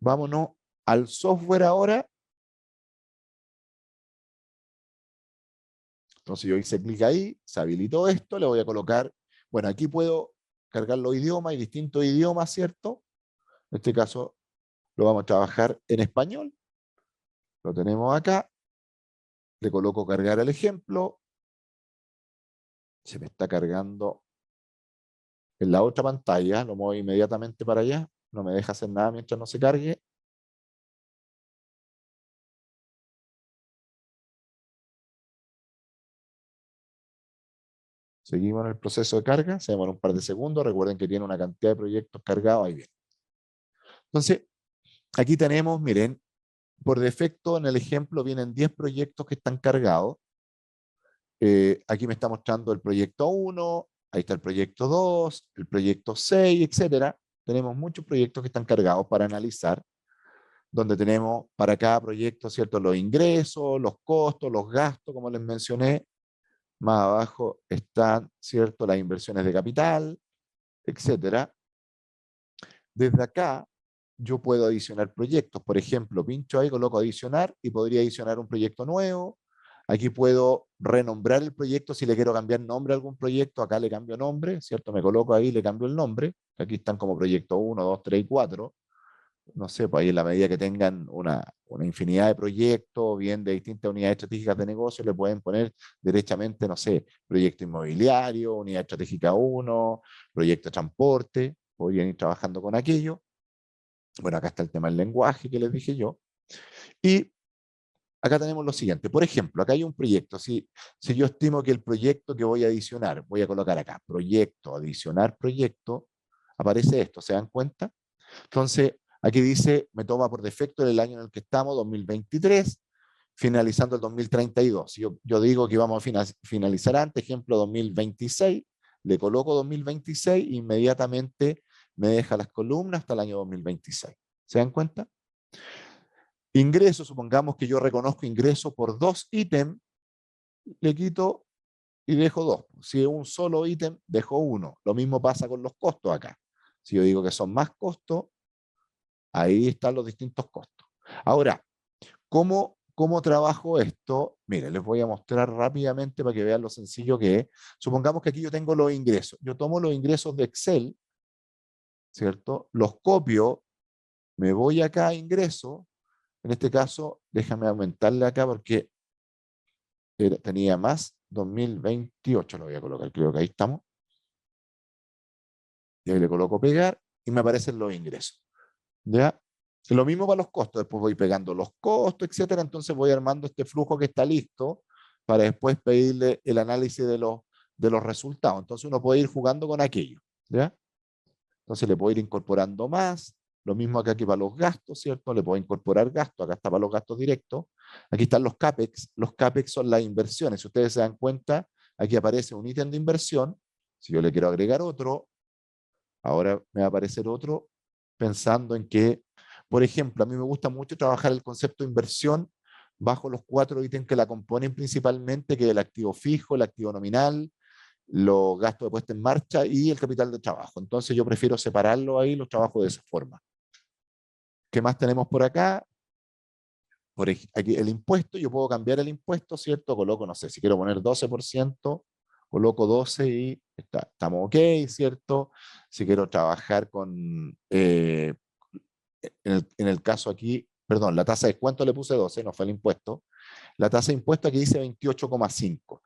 Vámonos al software ahora. Entonces yo hice clic ahí, se habilitó esto, le voy a colocar, bueno, aquí puedo cargar los idiomas y distintos idiomas, ¿cierto? En este caso lo vamos a trabajar en español. Lo tenemos acá. Le coloco cargar el ejemplo. Se me está cargando en la otra pantalla. Lo muevo inmediatamente para allá. No me deja hacer nada mientras no se cargue. Seguimos en el proceso de carga. Se demora un par de segundos. Recuerden que tiene una cantidad de proyectos cargados. Ahí bien. Entonces, aquí tenemos, miren, por defecto en el ejemplo vienen 10 proyectos que están cargados. Aquí me está mostrando el proyecto 1, ahí está el proyecto 2, el proyecto 6, etcétera. Tenemos muchos proyectos que están cargados para analizar, donde tenemos para cada proyecto, ¿cierto?, los ingresos, los costos, los gastos, como les mencioné. Más abajo están, ¿cierto?, las inversiones de capital, etcétera. Desde acá yo puedo adicionar proyectos. Por ejemplo, pincho ahí, coloco adicionar y podría adicionar un proyecto nuevo. Aquí puedo renombrar el proyecto si le quiero cambiar nombre a algún proyecto. Acá le cambio nombre, ¿cierto? Me coloco ahí, le cambio el nombre. Aquí están como proyecto 1, 2, 3 y 4. No sé, pues ahí en la medida que tengan una infinidad de proyectos, bien de distintas unidades estratégicas de negocio, le pueden poner derechamente, no sé, proyecto inmobiliario, unidad estratégica 1, proyecto de transporte. podrían ir trabajando con aquello. Bueno, acá está el tema del lenguaje que les dije yo. Y acá tenemos lo siguiente. Por ejemplo, acá hay un proyecto. Si yo estimo que el proyecto que voy a adicionar, voy a colocar acá, proyecto, adicionar proyecto, aparece esto, ¿se dan cuenta? Entonces, aquí dice, me toma por defecto el año en el que estamos, 2023, finalizando el 2032. Si yo digo que vamos a finalizar antes, ejemplo 2026, le coloco 2026 e inmediatamente me deja las columnas hasta el año 2026. ¿Se dan cuenta? Ingreso, supongamos que yo reconozco ingreso por 2 ítems, le quito y dejo 2. Si es un solo ítem, dejo 1. Lo mismo pasa con los costos acá. Si yo digo que son más costos, ahí están los distintos costos. Ahora, ¿cómo trabajo esto? Mire, les voy a mostrar rápidamente para que vean lo sencillo que es. Supongamos que aquí yo tengo los ingresos. Yo tomo los ingresos de Excel, ¿cierto? Los copio, me voy acá a ingreso. En este caso, déjame aumentarle acá porque tenía más 2028, lo voy a colocar, creo que ahí estamos. Y ahí le coloco pegar y me aparecen los ingresos. ¿Ya? Lo mismo para los costos, después voy pegando los costos, etcétera, entonces voy armando este flujo que está listo para después pedirle el análisis de los resultados. Entonces uno puede ir jugando con aquello, ¿ya? Entonces le puedo ir incorporando más, lo mismo acá que para los gastos, ¿cierto? Le puedo incorporar gastos, acá está para los gastos directos, aquí están los CAPEX son las inversiones, si ustedes se dan cuenta, aquí aparece un ítem de inversión, si yo le quiero agregar otro, ahora me va a aparecer otro pensando en que, por ejemplo, a mí me gusta mucho trabajar el concepto de inversión bajo los 4 ítems que la componen principalmente, que es el activo fijo, el activo nominal, los gastos de puesta en marcha y el capital de trabajo. Entonces yo prefiero separarlo ahí, los trabajos de esa forma. ¿Qué más tenemos por acá? Aquí el impuesto, yo puedo cambiar el impuesto, ¿cierto? Coloco, no sé, si quiero poner 12%, coloco 12 y estamos ok, ¿cierto? Si quiero trabajar con, en el caso aquí, perdón, la tasa de descuento le puse 12, no fue el impuesto. La tasa de impuesto aquí dice 28,5.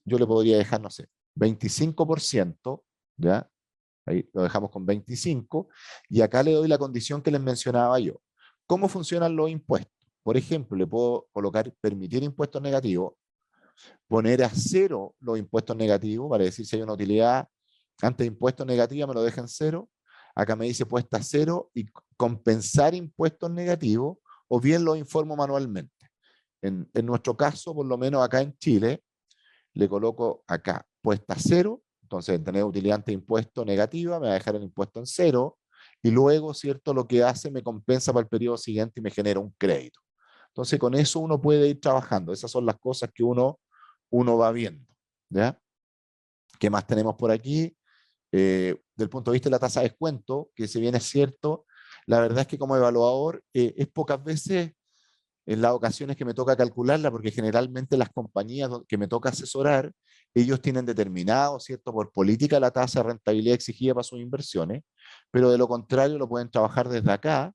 Yo le podría dejar, no sé, 25%, ¿ya? Ahí lo dejamos con 25, y acá le doy la condición que les mencionaba yo. ¿Cómo funcionan los impuestos? Por ejemplo, le puedo colocar permitir impuestos negativos, poner a cero los impuestos negativos, para decir si hay una utilidad antes de impuestos negativos, me lo dejan cero. Acá me dice puesta a cero y compensar impuestos negativos, o bien lo informo manualmente. En nuestro caso, por lo menos acá en Chile, le coloco acá puesta a cero, entonces tener utilidad ante impuesto negativa, me va a dejar el impuesto en cero, y luego, ¿cierto? Lo que hace me compensa para el periodo siguiente y me genera un crédito. Entonces, con eso uno puede ir trabajando. Esas son las cosas que uno va viendo. ¿Ya? ¿Qué más tenemos por aquí? Del punto de vista de la tasa de descuento, que si bien es cierto, la verdad es que como evaluador es pocas veces en las ocasiones que me toca calcularla, porque generalmente las compañías que me toca asesorar, ellos tienen determinado, ¿cierto?, por política la tasa de rentabilidad exigida para sus inversiones, pero de lo contrario lo pueden trabajar desde acá,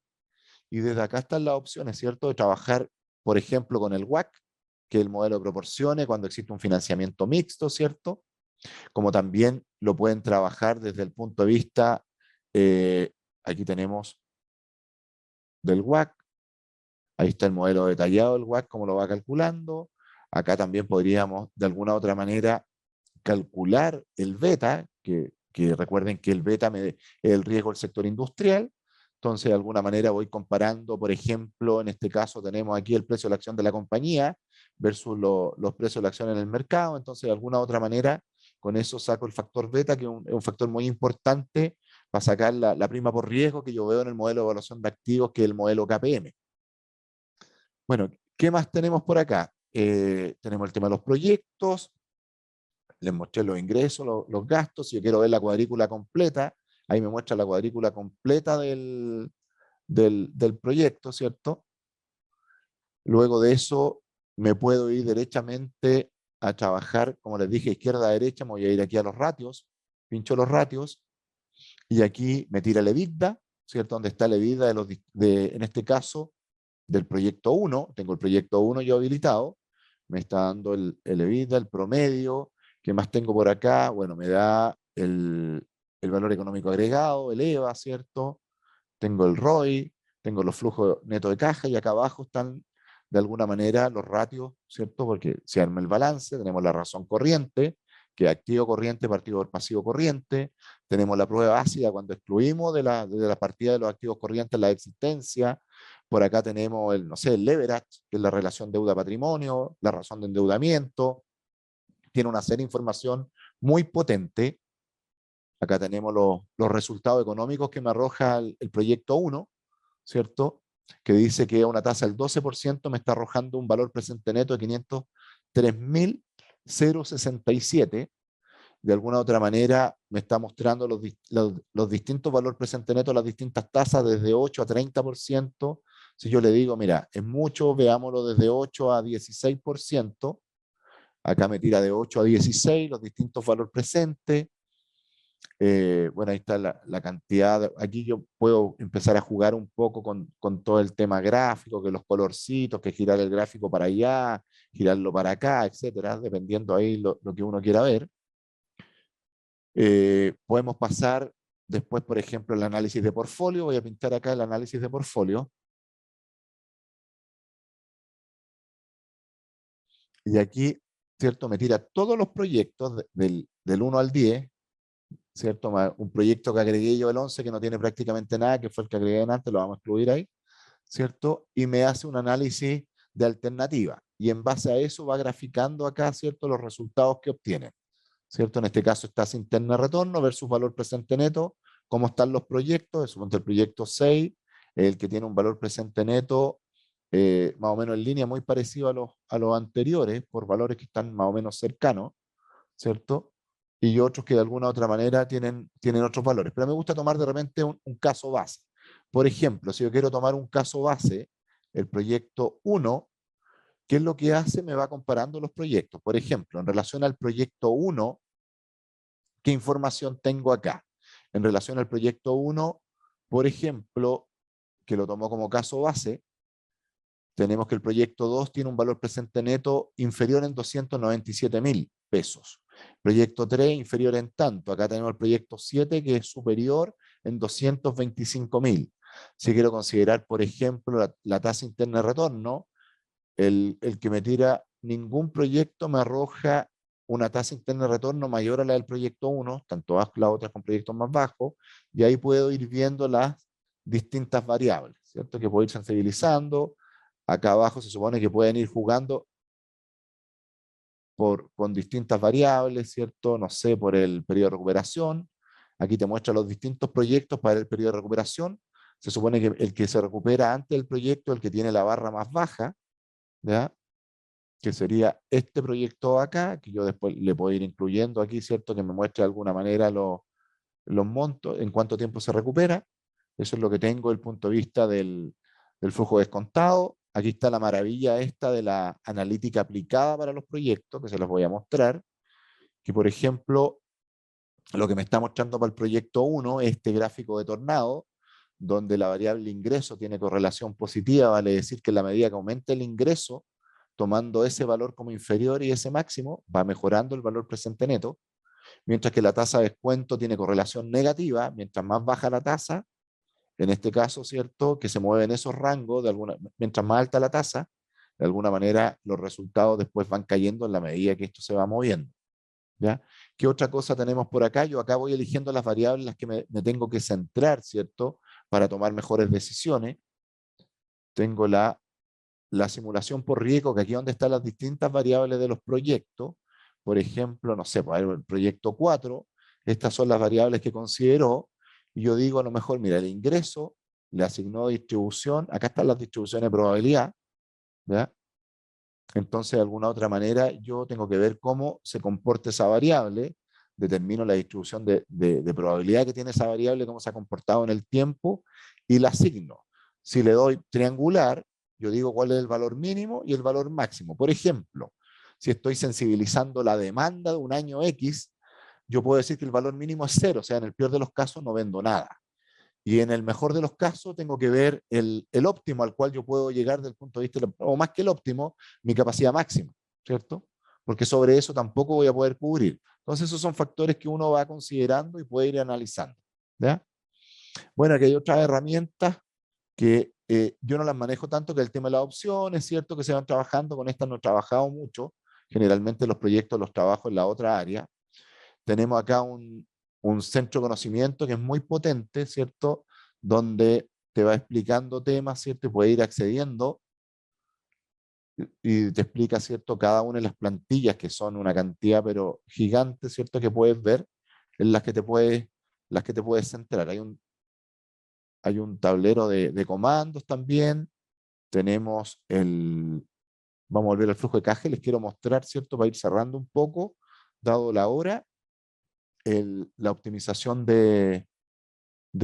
y desde acá están las opciones, ¿cierto?, de trabajar, por ejemplo, con el WACC, que es el modelo de proporciones, cuando existe un financiamiento mixto, ¿cierto? Como también lo pueden trabajar desde el punto de vista, aquí tenemos del WACC, ahí está el modelo detallado del WACC, cómo lo va calculando. Acá también podríamos, de alguna u otra manera, calcular el beta, que recuerden que el beta es el riesgo del sector industrial. Entonces, de alguna manera voy comparando, por ejemplo, en este caso tenemos aquí el precio de la acción de la compañía versus los precios de la acción en el mercado. Entonces, de alguna u otra manera, con eso saco el factor beta, que es un factor muy importante para sacar la prima por riesgo que yo veo en el modelo de evaluación de activos, que es el modelo KPM. Bueno, ¿qué más tenemos por acá? Tenemos el tema de los proyectos, les mostré los ingresos, los gastos. Si yo quiero ver la cuadrícula completa, ahí me muestra la cuadrícula completa del proyecto, ¿cierto? Luego de eso me puedo ir derechamente a trabajar, como les dije, izquierda a derecha, me voy a ir aquí a los ratios, pincho los ratios, y aquí me tira el EBITDA, ¿cierto? Donde está el EBITDA en este caso, del proyecto 1, tengo el proyecto 1 yo habilitado, me está dando el EBITDA, el promedio. ¿Qué más tengo por acá? Bueno, me da el valor económico agregado, el EVA, ¿cierto? Tengo el ROI, tengo los flujos netos de caja y acá abajo están de alguna manera los ratios, ¿cierto? Porque se arma el balance, tenemos la razón corriente, que es activo corriente partido por pasivo corriente, tenemos la prueba ácida cuando excluimos de la partida de los activos corrientes la existencia, por acá tenemos el, no sé, el leverage, que es la relación deuda-patrimonio, la razón de endeudamiento, tiene una serie de información muy potente. Acá tenemos los resultados económicos que me arroja el proyecto 1, ¿cierto? Que dice que una tasa del 12% me está arrojando un valor presente neto de 503.067. De alguna u otra manera me está mostrando los distintos valores presente neto, las distintas tasas desde 8 a 30%. Si yo le digo, mira, es mucho, veámoslo desde 8 a 16%. Acá me tira de 8 a 16 los distintos valores presentes. Bueno, ahí está la cantidad. Aquí yo puedo empezar a jugar un poco con todo el tema gráfico, que los colorcitos, que girar el gráfico para allá, girarlo para acá, etcétera, dependiendo ahí lo que uno quiera ver. Podemos pasar después, por ejemplo, el análisis de portfolio. Voy a pintar acá el análisis de portfolio. Y aquí, ¿cierto? Me tira todos los proyectos del 1 al 10, ¿cierto? Un proyecto que agregué yo el 11 que no tiene prácticamente nada, que fue el que agregué antes, lo vamos a excluir ahí, ¿cierto? Y me hace un análisis de alternativa. Y en base a eso va graficando acá, ¿cierto? Los resultados que obtiene, ¿cierto? En este caso es tasa interna de retorno versus valor presente neto, cómo están los proyectos, suponte el proyecto 6, el que tiene un valor presente neto más o menos en línea, muy parecido a los anteriores, por valores que están más o menos cercanos, ¿cierto? Y otros que de alguna u otra manera tienen otros valores. Pero me gusta tomar de repente un caso base. Por ejemplo, si yo quiero tomar un caso base, el proyecto 1, ¿qué es lo que hace? Me va comparando los proyectos. Por ejemplo, en relación al proyecto 1, ¿qué información tengo acá? En relación al proyecto 1, por ejemplo, que lo tomo como caso base, tenemos que el proyecto 2 tiene un valor presente neto inferior en 297.000 pesos. Proyecto 3 inferior en tanto. Acá tenemos el proyecto 7 que es superior en 225.000. Si quiero considerar, por ejemplo, la tasa interna de retorno, el que me tira ningún proyecto me arroja una tasa interna de retorno mayor a la del proyecto 1, tanto las otras con proyectos más bajos, y ahí puedo ir viendo las distintas variables, ¿cierto? Que puedo ir sensibilizando. Acá abajo se supone que pueden ir jugando con distintas variables, ¿cierto? No sé, por el periodo de recuperación. Aquí te muestra los distintos proyectos para el periodo de recuperación. Se supone que el que se recupera antes del proyecto, el que tiene la barra más baja, ¿ya? Que sería este proyecto acá, que yo después le puedo ir incluyendo aquí, ¿cierto? Que me muestre de alguna manera los montos, en cuánto tiempo se recupera. Eso es lo que tengo desde el punto de vista del flujo descontado. Aquí está la maravilla esta de la analítica aplicada para los proyectos, que se los voy a mostrar, que por ejemplo, lo que me está mostrando para el proyecto 1 es este gráfico de tornado, donde la variable ingreso tiene correlación positiva, vale decir que en la medida que aumente el ingreso, tomando ese valor como inferior y ese máximo, va mejorando el valor presente neto, mientras que la tasa de descuento tiene correlación negativa, mientras más baja la tasa, en este caso, ¿cierto? Que se mueve en esos rangos, mientras más alta la tasa, de alguna manera los resultados después van cayendo en la medida que esto se va moviendo. ¿Ya? ¿Qué otra cosa tenemos por acá? Yo acá voy eligiendo las variables en las que me tengo que centrar, ¿cierto? Para tomar mejores decisiones. Tengo la simulación por riesgo, que aquí es donde están las distintas variables de los proyectos. Por ejemplo, no sé, pues, el proyecto 4, estas son las variables que consideró, y yo digo a lo mejor, mira, el ingreso le asignó distribución, acá están las distribuciones de probabilidad, ¿ya? Entonces, de alguna otra manera, yo tengo que ver cómo se comporta esa variable, determino la distribución de probabilidad que tiene esa variable, cómo se ha comportado en el tiempo, y la asigno. Si le doy triangular, yo digo cuál es el valor mínimo y el valor máximo. Por ejemplo, si estoy sensibilizando la demanda de un año X, yo puedo decir que el valor mínimo es cero, o sea, en el peor de los casos no vendo nada. Y en el mejor de los casos tengo que ver el óptimo al cual yo puedo llegar desde el punto de vista, o más que el óptimo, mi capacidad máxima, ¿cierto? Porque sobre eso tampoco voy a poder cubrir. Entonces esos son factores que uno va considerando y puede ir analizando. ¿Ya? Bueno, aquí hay otras herramientas que yo no las manejo tanto, que el tema de las opciones, ¿cierto? Que se van trabajando, con estas no he trabajado mucho, generalmente los proyectos los trabajo en la otra área. Tenemos acá un centro de conocimiento que es muy potente, ¿cierto? Donde te va explicando temas, ¿cierto? Y puedes ir accediendo y te explica, ¿cierto? Cada una de las plantillas, que son una cantidad, pero gigante, ¿cierto? Que puedes ver, en las que te puedes centrar. Hay un tablero de comandos también. Tenemos vamos a volver al flujo de caja, y les quiero mostrar, ¿cierto? Para ir cerrando un poco, dado la hora, la optimización de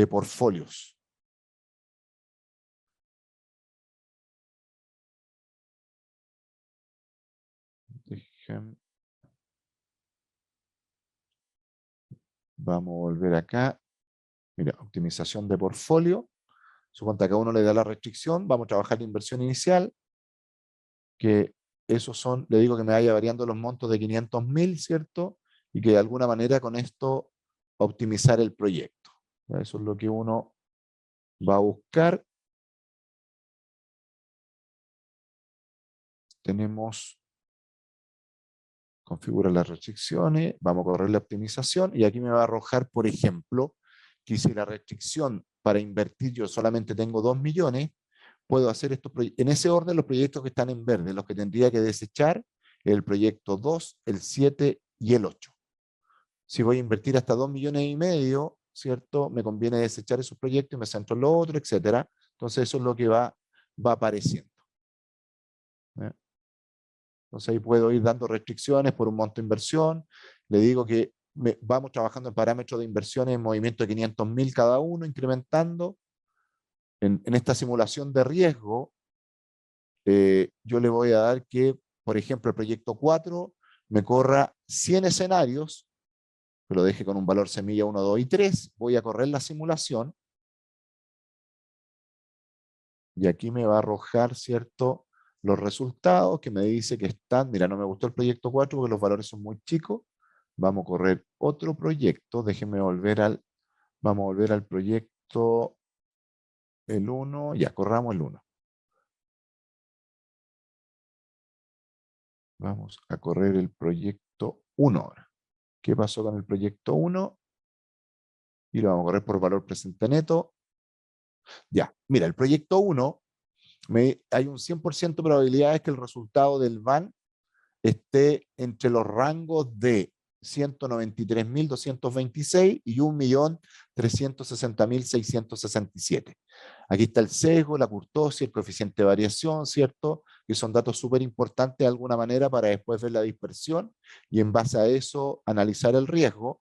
portfolios. Vamos a volver acá. Mira, optimización de portfolio. Suponte que a uno le da la restricción, vamos a trabajar la inversión inicial, que esos son, le digo que me vaya variando los montos de 500.000, ¿cierto? Y que de alguna manera con esto optimizar el proyecto. Eso es lo que uno va a buscar. Tenemos, configura las restricciones, vamos a correr la optimización y aquí me va a arrojar, por ejemplo, que si la restricción para invertir yo solamente tengo 2 millones, puedo hacer estos proyectos. En ese orden, los proyectos que están en verde, los que tendría que desechar, el proyecto 2, el 7 y el 8. Si voy a invertir hasta 2,5 millones, ¿cierto? Me conviene desechar esos proyectos y me centro en lo otro, etcétera. Entonces eso es lo que va apareciendo. ¿Eh? Entonces ahí puedo ir dando restricciones por un monto de inversión. Le digo que vamos trabajando en parámetros de inversiones en movimiento de 500.000 cada uno, incrementando. En esta simulación de riesgo, yo le voy a dar que, por ejemplo, el proyecto 4 me corra 100 escenarios, que lo deje con un valor semilla 1, 2 y 3. Voy a correr la simulación y aquí me va a arrojar, ¿cierto?, los resultados que me dice que están, mira, no me gustó el proyecto 4 porque los valores son muy chicos. Vamos a correr otro proyecto, vamos a volver al proyecto, el 1, ya, corramos el 1. Vamos a correr el proyecto 1 ahora. ¿Qué pasó con el proyecto 1? Y lo vamos a correr por valor presente neto. Ya, mira, el proyecto 1, hay un 100% de probabilidades que el resultado del VAN esté entre los rangos de 193.226 y 1.360.667. Aquí está el sesgo, la kurtosis, el coeficiente de variación, ¿cierto? Que son datos súper importantes de alguna manera para después ver la dispersión y en base a eso analizar el riesgo.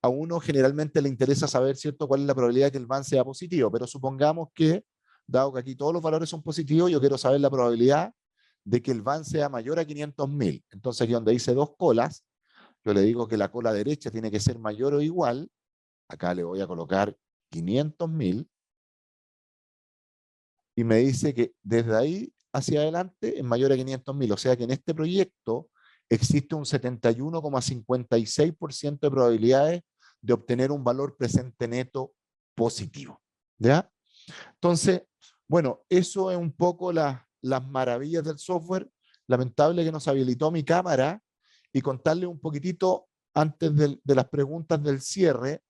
A uno generalmente le interesa saber, ¿cierto?, cuál es la probabilidad de que el VAN sea positivo, pero supongamos que, dado que aquí todos los valores son positivos, yo quiero saber la probabilidad de que el VAN sea mayor a 500.000. Entonces aquí donde dice 2 colas, yo le digo que la cola derecha tiene que ser mayor o igual, acá le voy a colocar 500.000, y me dice que desde ahí hacia adelante es mayor a 500.000, o sea que en este proyecto existe un 71,56% de probabilidades de obtener un valor presente neto positivo. ¿Ya? Entonces, bueno, eso es un poco las maravillas del software. Lamentable que nos habilitó mi cámara, y contarle un poquitito antes de las preguntas del cierre,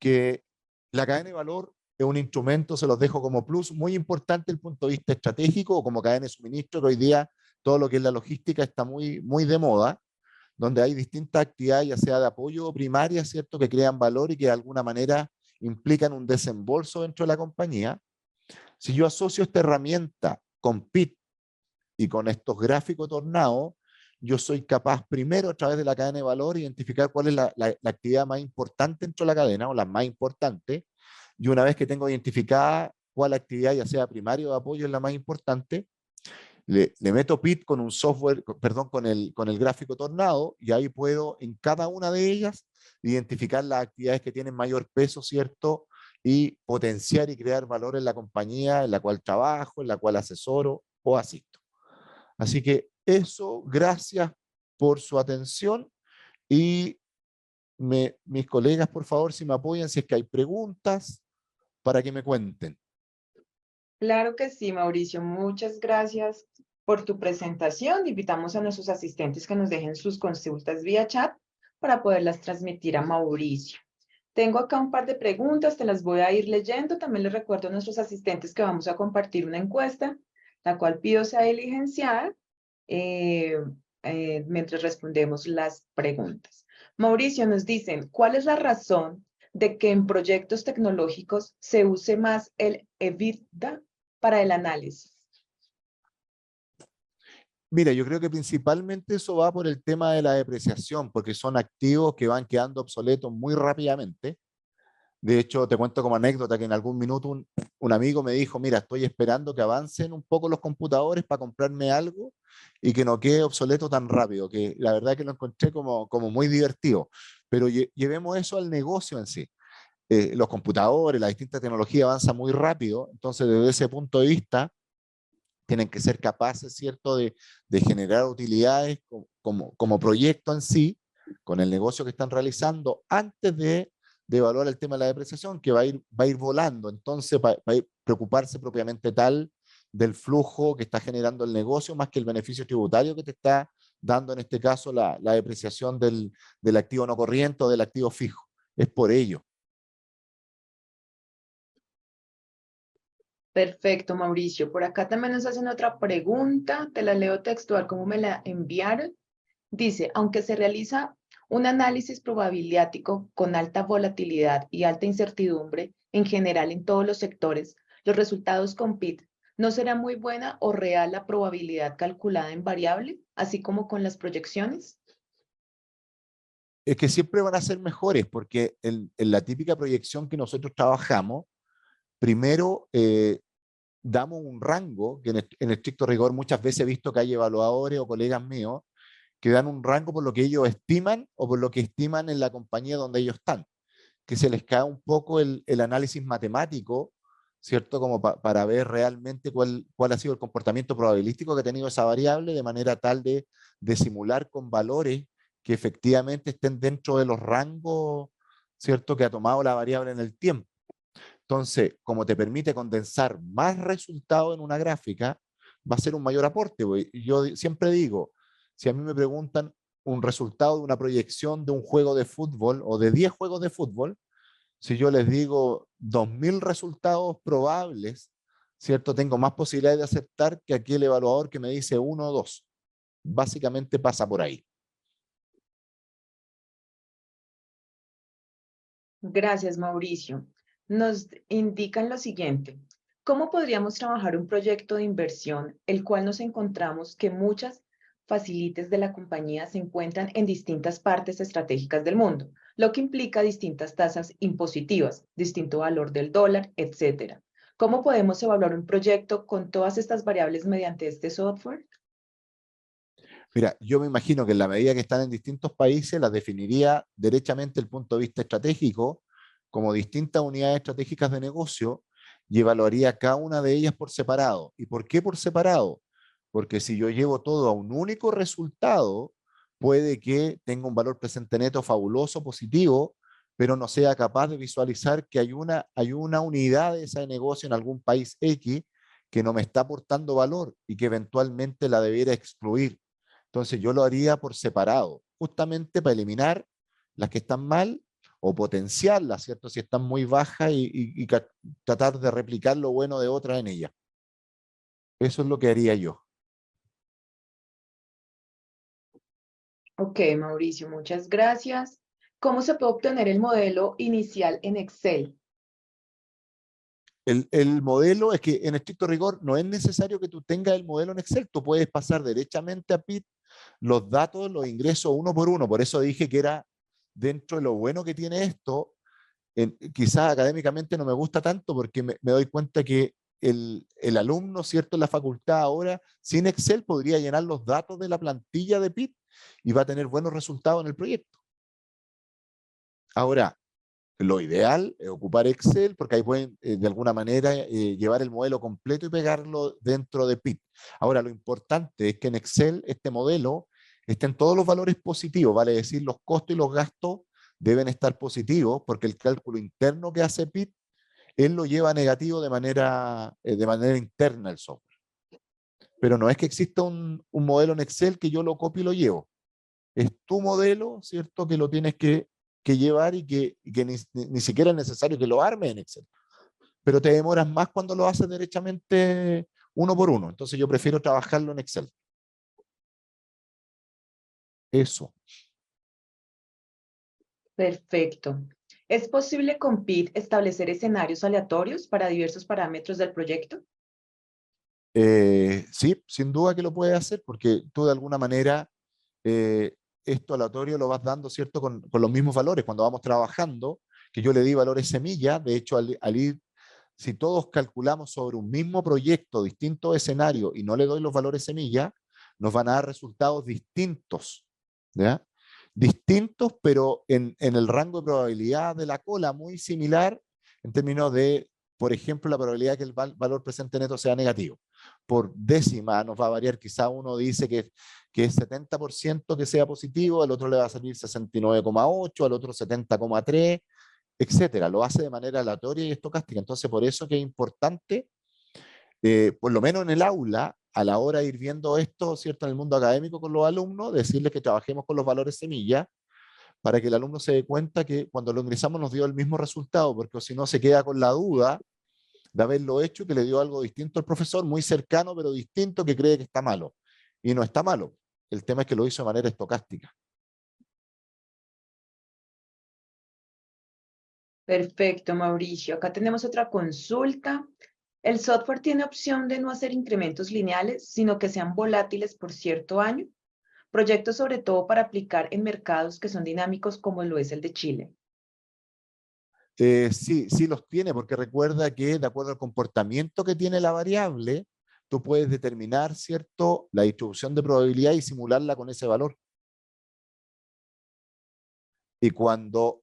que la cadena de valor es un instrumento, se los dejo como plus, muy importante desde el punto de vista estratégico o como cadena de suministro, que hoy día todo lo que es la logística está muy, muy de moda, donde hay distintas actividades, ya sea de apoyo primaria, ¿cierto?, que crean valor y que de alguna manera implican un desembolso dentro de la compañía. Si yo asocio esta herramienta con PIT y con estos gráficos tornados, yo soy capaz primero a través de la cadena de valor identificar cuál es la actividad más importante dentro de la cadena o la más importante, y una vez que tengo identificada cuál actividad, ya sea primaria o de apoyo, es la más importante, le meto PIT con un software, perdón, con el gráfico tornado, y ahí puedo en cada una de ellas identificar las actividades que tienen mayor peso, ¿cierto? Y potenciar y crear valor en la compañía en la cual trabajo, en la cual asesoro o asisto. Así que eso, gracias por su atención y mis colegas, por favor, si me apoyan, si es que hay preguntas, para que me cuenten. Claro que sí, Mauricio. Muchas gracias por tu presentación. Invitamos a nuestros asistentes que nos dejen sus consultas vía chat para poderlas transmitir a Mauricio. Tengo acá un par de preguntas, te las voy a ir leyendo. También les recuerdo a nuestros asistentes que vamos a compartir una encuesta, la cual pido sea diligenciada eh, mientras respondemos las preguntas. Mauricio, nos dicen, ¿cuál es la razón de que en proyectos tecnológicos se use más el EBITDA para el análisis? Mira, yo creo que principalmente eso va por el tema de la depreciación, porque son activos que van quedando obsoletos muy rápidamente. De hecho, te cuento como anécdota que en algún minuto un amigo me dijo, mira, estoy esperando que avancen un poco los computadores para comprarme algo y que no quede obsoleto tan rápido, que la verdad que lo encontré como muy divertido. Pero llevemos eso al negocio en sí. Los computadores, la distinta tecnología avanza muy rápido, entonces desde ese punto de vista tienen que ser capaces, ¿cierto?, de generar utilidades como proyecto en sí, con el negocio que están realizando, antes de evaluar el tema de la depreciación, que va a ir volando. Entonces, va a ir preocuparse propiamente tal del flujo que está generando el negocio, más que el beneficio tributario que te está dando, en este caso, la depreciación del activo no corriente o del activo fijo. Es por ello. Perfecto, Mauricio. Por acá también nos hacen otra pregunta, te la leo textual como me la enviaron. Dice, aunque se realiza un análisis probabiliático con alta volatilidad y alta incertidumbre en general en todos los sectores, los resultados con PIT no será muy buena o real la probabilidad calculada en variable, así como con las proyecciones. Es que siempre van a ser mejores, porque en la típica proyección que nosotros trabajamos, primero damos un rango, que en estricto rigor muchas veces he visto que hay evaluadores o colegas míos que dan un rango por lo que ellos estiman o por lo que estiman en la compañía donde ellos están, que se les cae un poco el análisis matemático, ¿cierto? Como para ver realmente cuál ha sido el comportamiento probabilístico que ha tenido esa variable, de manera tal de simular con valores que efectivamente estén dentro de los rangos, ¿cierto?, que ha tomado la variable en el tiempo. Entonces, como te permite condensar más resultados en una gráfica, va a ser un mayor aporte. Yo siempre digo, si a mí me preguntan un resultado de una proyección de un juego de fútbol o de 10 juegos de fútbol, si yo les digo 2000 resultados probables, ¿cierto? Tengo más posibilidades de aceptar que aquel evaluador que me dice uno o dos. Básicamente pasa por ahí. Gracias, Mauricio. Nos indican lo siguiente. ¿Cómo podríamos trabajar un proyecto de inversión, el cual nos encontramos que muchas facilites de la compañía se encuentran en distintas partes estratégicas del mundo, lo que implica distintas tasas impositivas, distinto valor del dólar, etcétera? ¿Cómo podemos evaluar un proyecto con todas estas variables mediante este software? Mira, yo me imagino que en la medida que están en distintos países, las definiría derechamente el punto de vista estratégico como distintas unidades estratégicas de negocio y evaluaría cada una de ellas por separado. ¿Y por qué por separado? Porque si yo llevo todo a un único resultado, puede que tenga un valor presente neto fabuloso, positivo, pero no sea capaz de visualizar que hay una unidad de ese negocio en algún país X que no me está aportando valor y que eventualmente la debiera excluir. Entonces yo lo haría por separado, justamente para eliminar las que están mal o potenciarlas, ¿cierto? Si están muy bajas y tratar de replicar lo bueno de otras en ellas. Eso es lo que haría yo. Ok, Mauricio, muchas gracias. ¿Cómo se puede obtener el modelo inicial en Excel? El modelo es que en estricto rigor no es necesario que tú tengas el modelo en Excel, tú puedes pasar derechamente a PIT los datos, los ingresos uno por uno. Por eso dije que era dentro de lo bueno que tiene esto. Quizás académicamente no me gusta tanto porque me doy cuenta que el alumno, ¿cierto?, en la facultad ahora, sin Excel, podría llenar los datos de la plantilla de PIT y va a tener buenos resultados en el proyecto. Ahora, lo ideal es ocupar Excel porque ahí pueden de alguna manera llevar el modelo completo y pegarlo dentro de PIT. Ahora, lo importante es que en Excel este modelo estén todos los valores positivos, vale decir, los costos y los gastos deben estar positivos porque el cálculo interno que hace PIT, él lo lleva negativo de manera interna el software. Pero no es que exista un modelo en Excel que yo lo copio y lo llevo. Es tu modelo, ¿cierto? Que lo tienes que llevar y que ni siquiera es necesario que lo armes en Excel. Pero te demoras más cuando lo haces derechamente uno por uno. Entonces yo prefiero trabajarlo en Excel. Eso. Perfecto. ¿Es posible con PIT establecer escenarios aleatorios para diversos parámetros del proyecto? Sí, sin duda que lo puedes hacer porque tú de alguna manera esto aleatorio lo vas dando, ¿cierto? Con los mismos valores. Cuando vamos trabajando, que yo le di valores semilla, de hecho al ir, si todos calculamos sobre un mismo proyecto, distintos escenarios y no le doy los valores semilla, nos van a dar resultados distintos, ¿ya? Distintos, pero en el rango de probabilidad de la cola muy similar en términos de, por ejemplo, la probabilidad de que el valor presente neto sea negativo. Por décima nos va a variar, quizá uno dice que es 70% que sea positivo, al otro le va a salir 69,8, al otro 70,3, etcétera. Lo hace de manera aleatoria y estocástica. Entonces, por eso que es importante, por lo menos en el aula, a la hora de ir viendo esto, ¿cierto? En el mundo académico con los alumnos, decirles que trabajemos con los valores semilla para que el alumno se dé cuenta que cuando lo ingresamos nos dio el mismo resultado, porque si no se queda con la duda de haberlo hecho, que le dio algo distinto al profesor, muy cercano, pero distinto, que cree que está malo. Y no está malo. El tema es que lo hizo de manera estocástica. Perfecto, Mauricio. Acá tenemos otra consulta. ¿El software tiene opción de no hacer incrementos lineales, sino que sean volátiles por cierto año? Proyectos sobre todo para aplicar en mercados que son dinámicos como lo es el de Chile. Sí, sí los tiene, porque recuerda que de acuerdo al comportamiento que tiene la variable, tú puedes determinar, ¿cierto?, la distribución de probabilidad y simularla con ese valor. Y cuando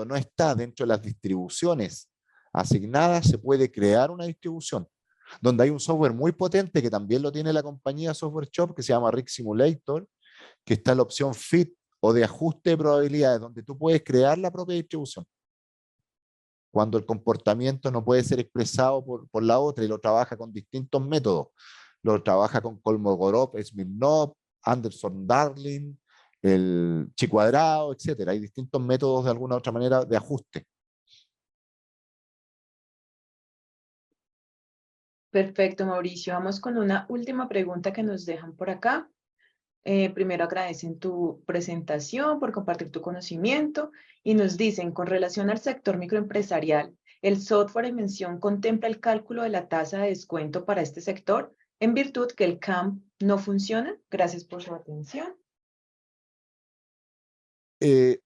no está dentro de las distribuciones asignadas, se puede crear una distribución, donde hay un software muy potente que también lo tiene la compañía Software Shop, que se llama Rig Simulator, que está la opción Fit o de ajuste de probabilidades, donde tú puedes crear la propia distribución cuando el comportamiento no puede ser expresado por la otra y lo trabaja con distintos métodos. Lo trabaja con Kolmogorov, Smirnov, Anderson Darling, el chi cuadrado, etcétera. Hay distintos métodos de alguna u otra manera de ajuste. Perfecto, Mauricio. Vamos con una última pregunta que nos dejan por acá. Primero agradecen tu presentación por compartir tu conocimiento y nos dicen, con relación al sector microempresarial, ¿el software en mención contempla el cálculo de la tasa de descuento para este sector en virtud que el CAMP no funciona? Gracias por su atención.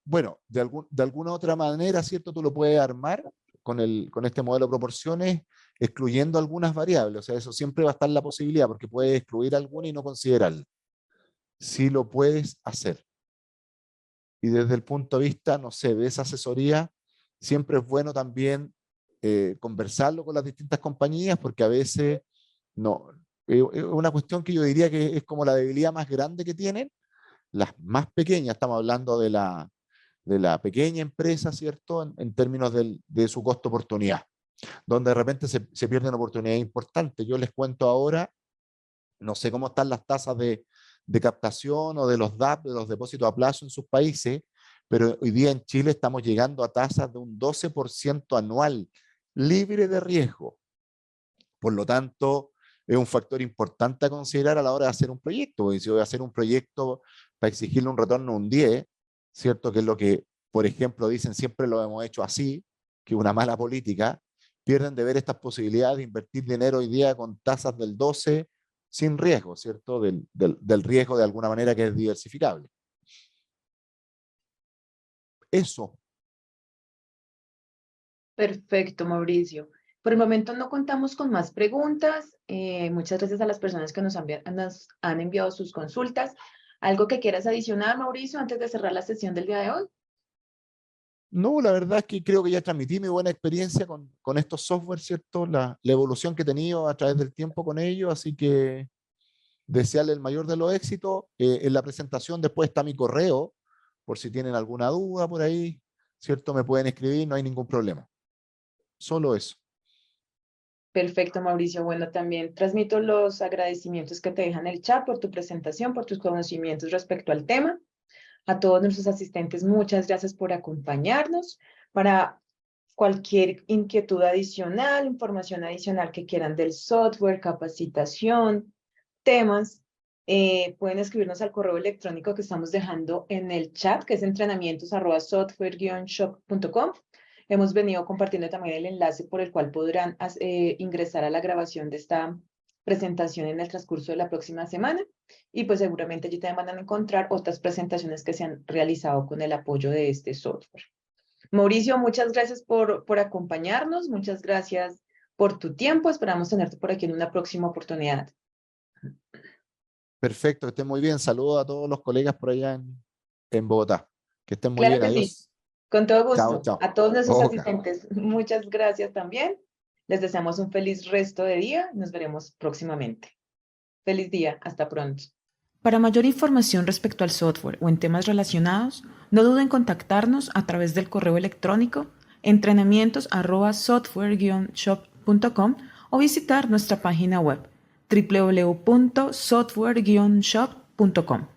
Bueno, de alguna otra manera, ¿cierto? Tú lo puedes armar con este modelo de proporciones, excluyendo algunas variables. O sea, eso siempre va a estar la posibilidad, porque puedes excluir alguna y no considerarla. Sí lo puedes hacer. Y desde el punto de vista, no sé, de esa asesoría, siempre es bueno también conversarlo con las distintas compañías, porque a veces no, es una cuestión que yo diría que es como la debilidad más grande que tienen, las más pequeñas, estamos hablando de la pequeña empresa, ¿cierto? En términos de su costo-oportunidad, donde de repente se pierden oportunidades importantes. Yo les cuento ahora, no sé cómo están las tasas de captación o de los DAP, de los depósitos a plazo en sus países, pero hoy día en Chile estamos llegando a tasas de un 12% anual, libre de riesgo. Por lo tanto, es un factor importante a considerar a la hora de hacer un proyecto, porque si voy a hacer un proyecto para exigirle un retorno un 10, ¿cierto? Que es lo que, por ejemplo, dicen siempre lo hemos hecho así, que es una mala política, pierden de ver estas posibilidades de invertir dinero hoy día con tasas del 12 sin riesgo, ¿cierto? Del riesgo de alguna manera que es diversificable. Eso. Perfecto, Mauricio. Por el momento no contamos con más preguntas. Muchas gracias a las personas que nos han enviado sus consultas. ¿Algo que quieras adicionar, Mauricio, antes de cerrar la sesión del día de hoy? No, la verdad es que creo que ya transmití mi buena experiencia con estos softwares, ¿cierto? La evolución que he tenido a través del tiempo con ellos, así que desearle el mayor de los éxitos. En la presentación después está mi correo, por si tienen alguna duda por ahí, ¿cierto? Me pueden escribir, no hay ningún problema. Solo eso. Perfecto, Mauricio. Bueno, también transmito los agradecimientos que te dejan el chat por tu presentación, por tus conocimientos respecto al tema. A todos nuestros asistentes, muchas gracias por acompañarnos. Para cualquier inquietud adicional, información adicional que quieran del software, capacitación, temas, pueden escribirnos al correo electrónico que estamos dejando en el chat, que es entrenamientos@software-shop.com. Hemos venido compartiendo también el enlace por el cual podrán ingresar a la grabación de esta presentación en el transcurso de la próxima semana. Y pues seguramente allí también van a encontrar otras presentaciones que se han realizado con el apoyo de este software. Mauricio, muchas gracias por acompañarnos, muchas gracias por tu tiempo. Esperamos tenerte por aquí en una próxima oportunidad. Perfecto, que estén muy bien. Saludos a todos los colegas por allá en Bogotá. Que estén muy Claro bien. que sí, Adiós. con todo Chao, gusto. chao. A todos nuestros Oka. asistentes, muchas gracias también. Les deseamos un feliz resto de día. Nos veremos próximamente. Feliz día, hasta pronto. Para mayor información respecto al software o en temas relacionados, no duden en contactarnos a través del correo electrónico entrenamientos@software-shop.com o visitar nuestra página web www.software-shop.com.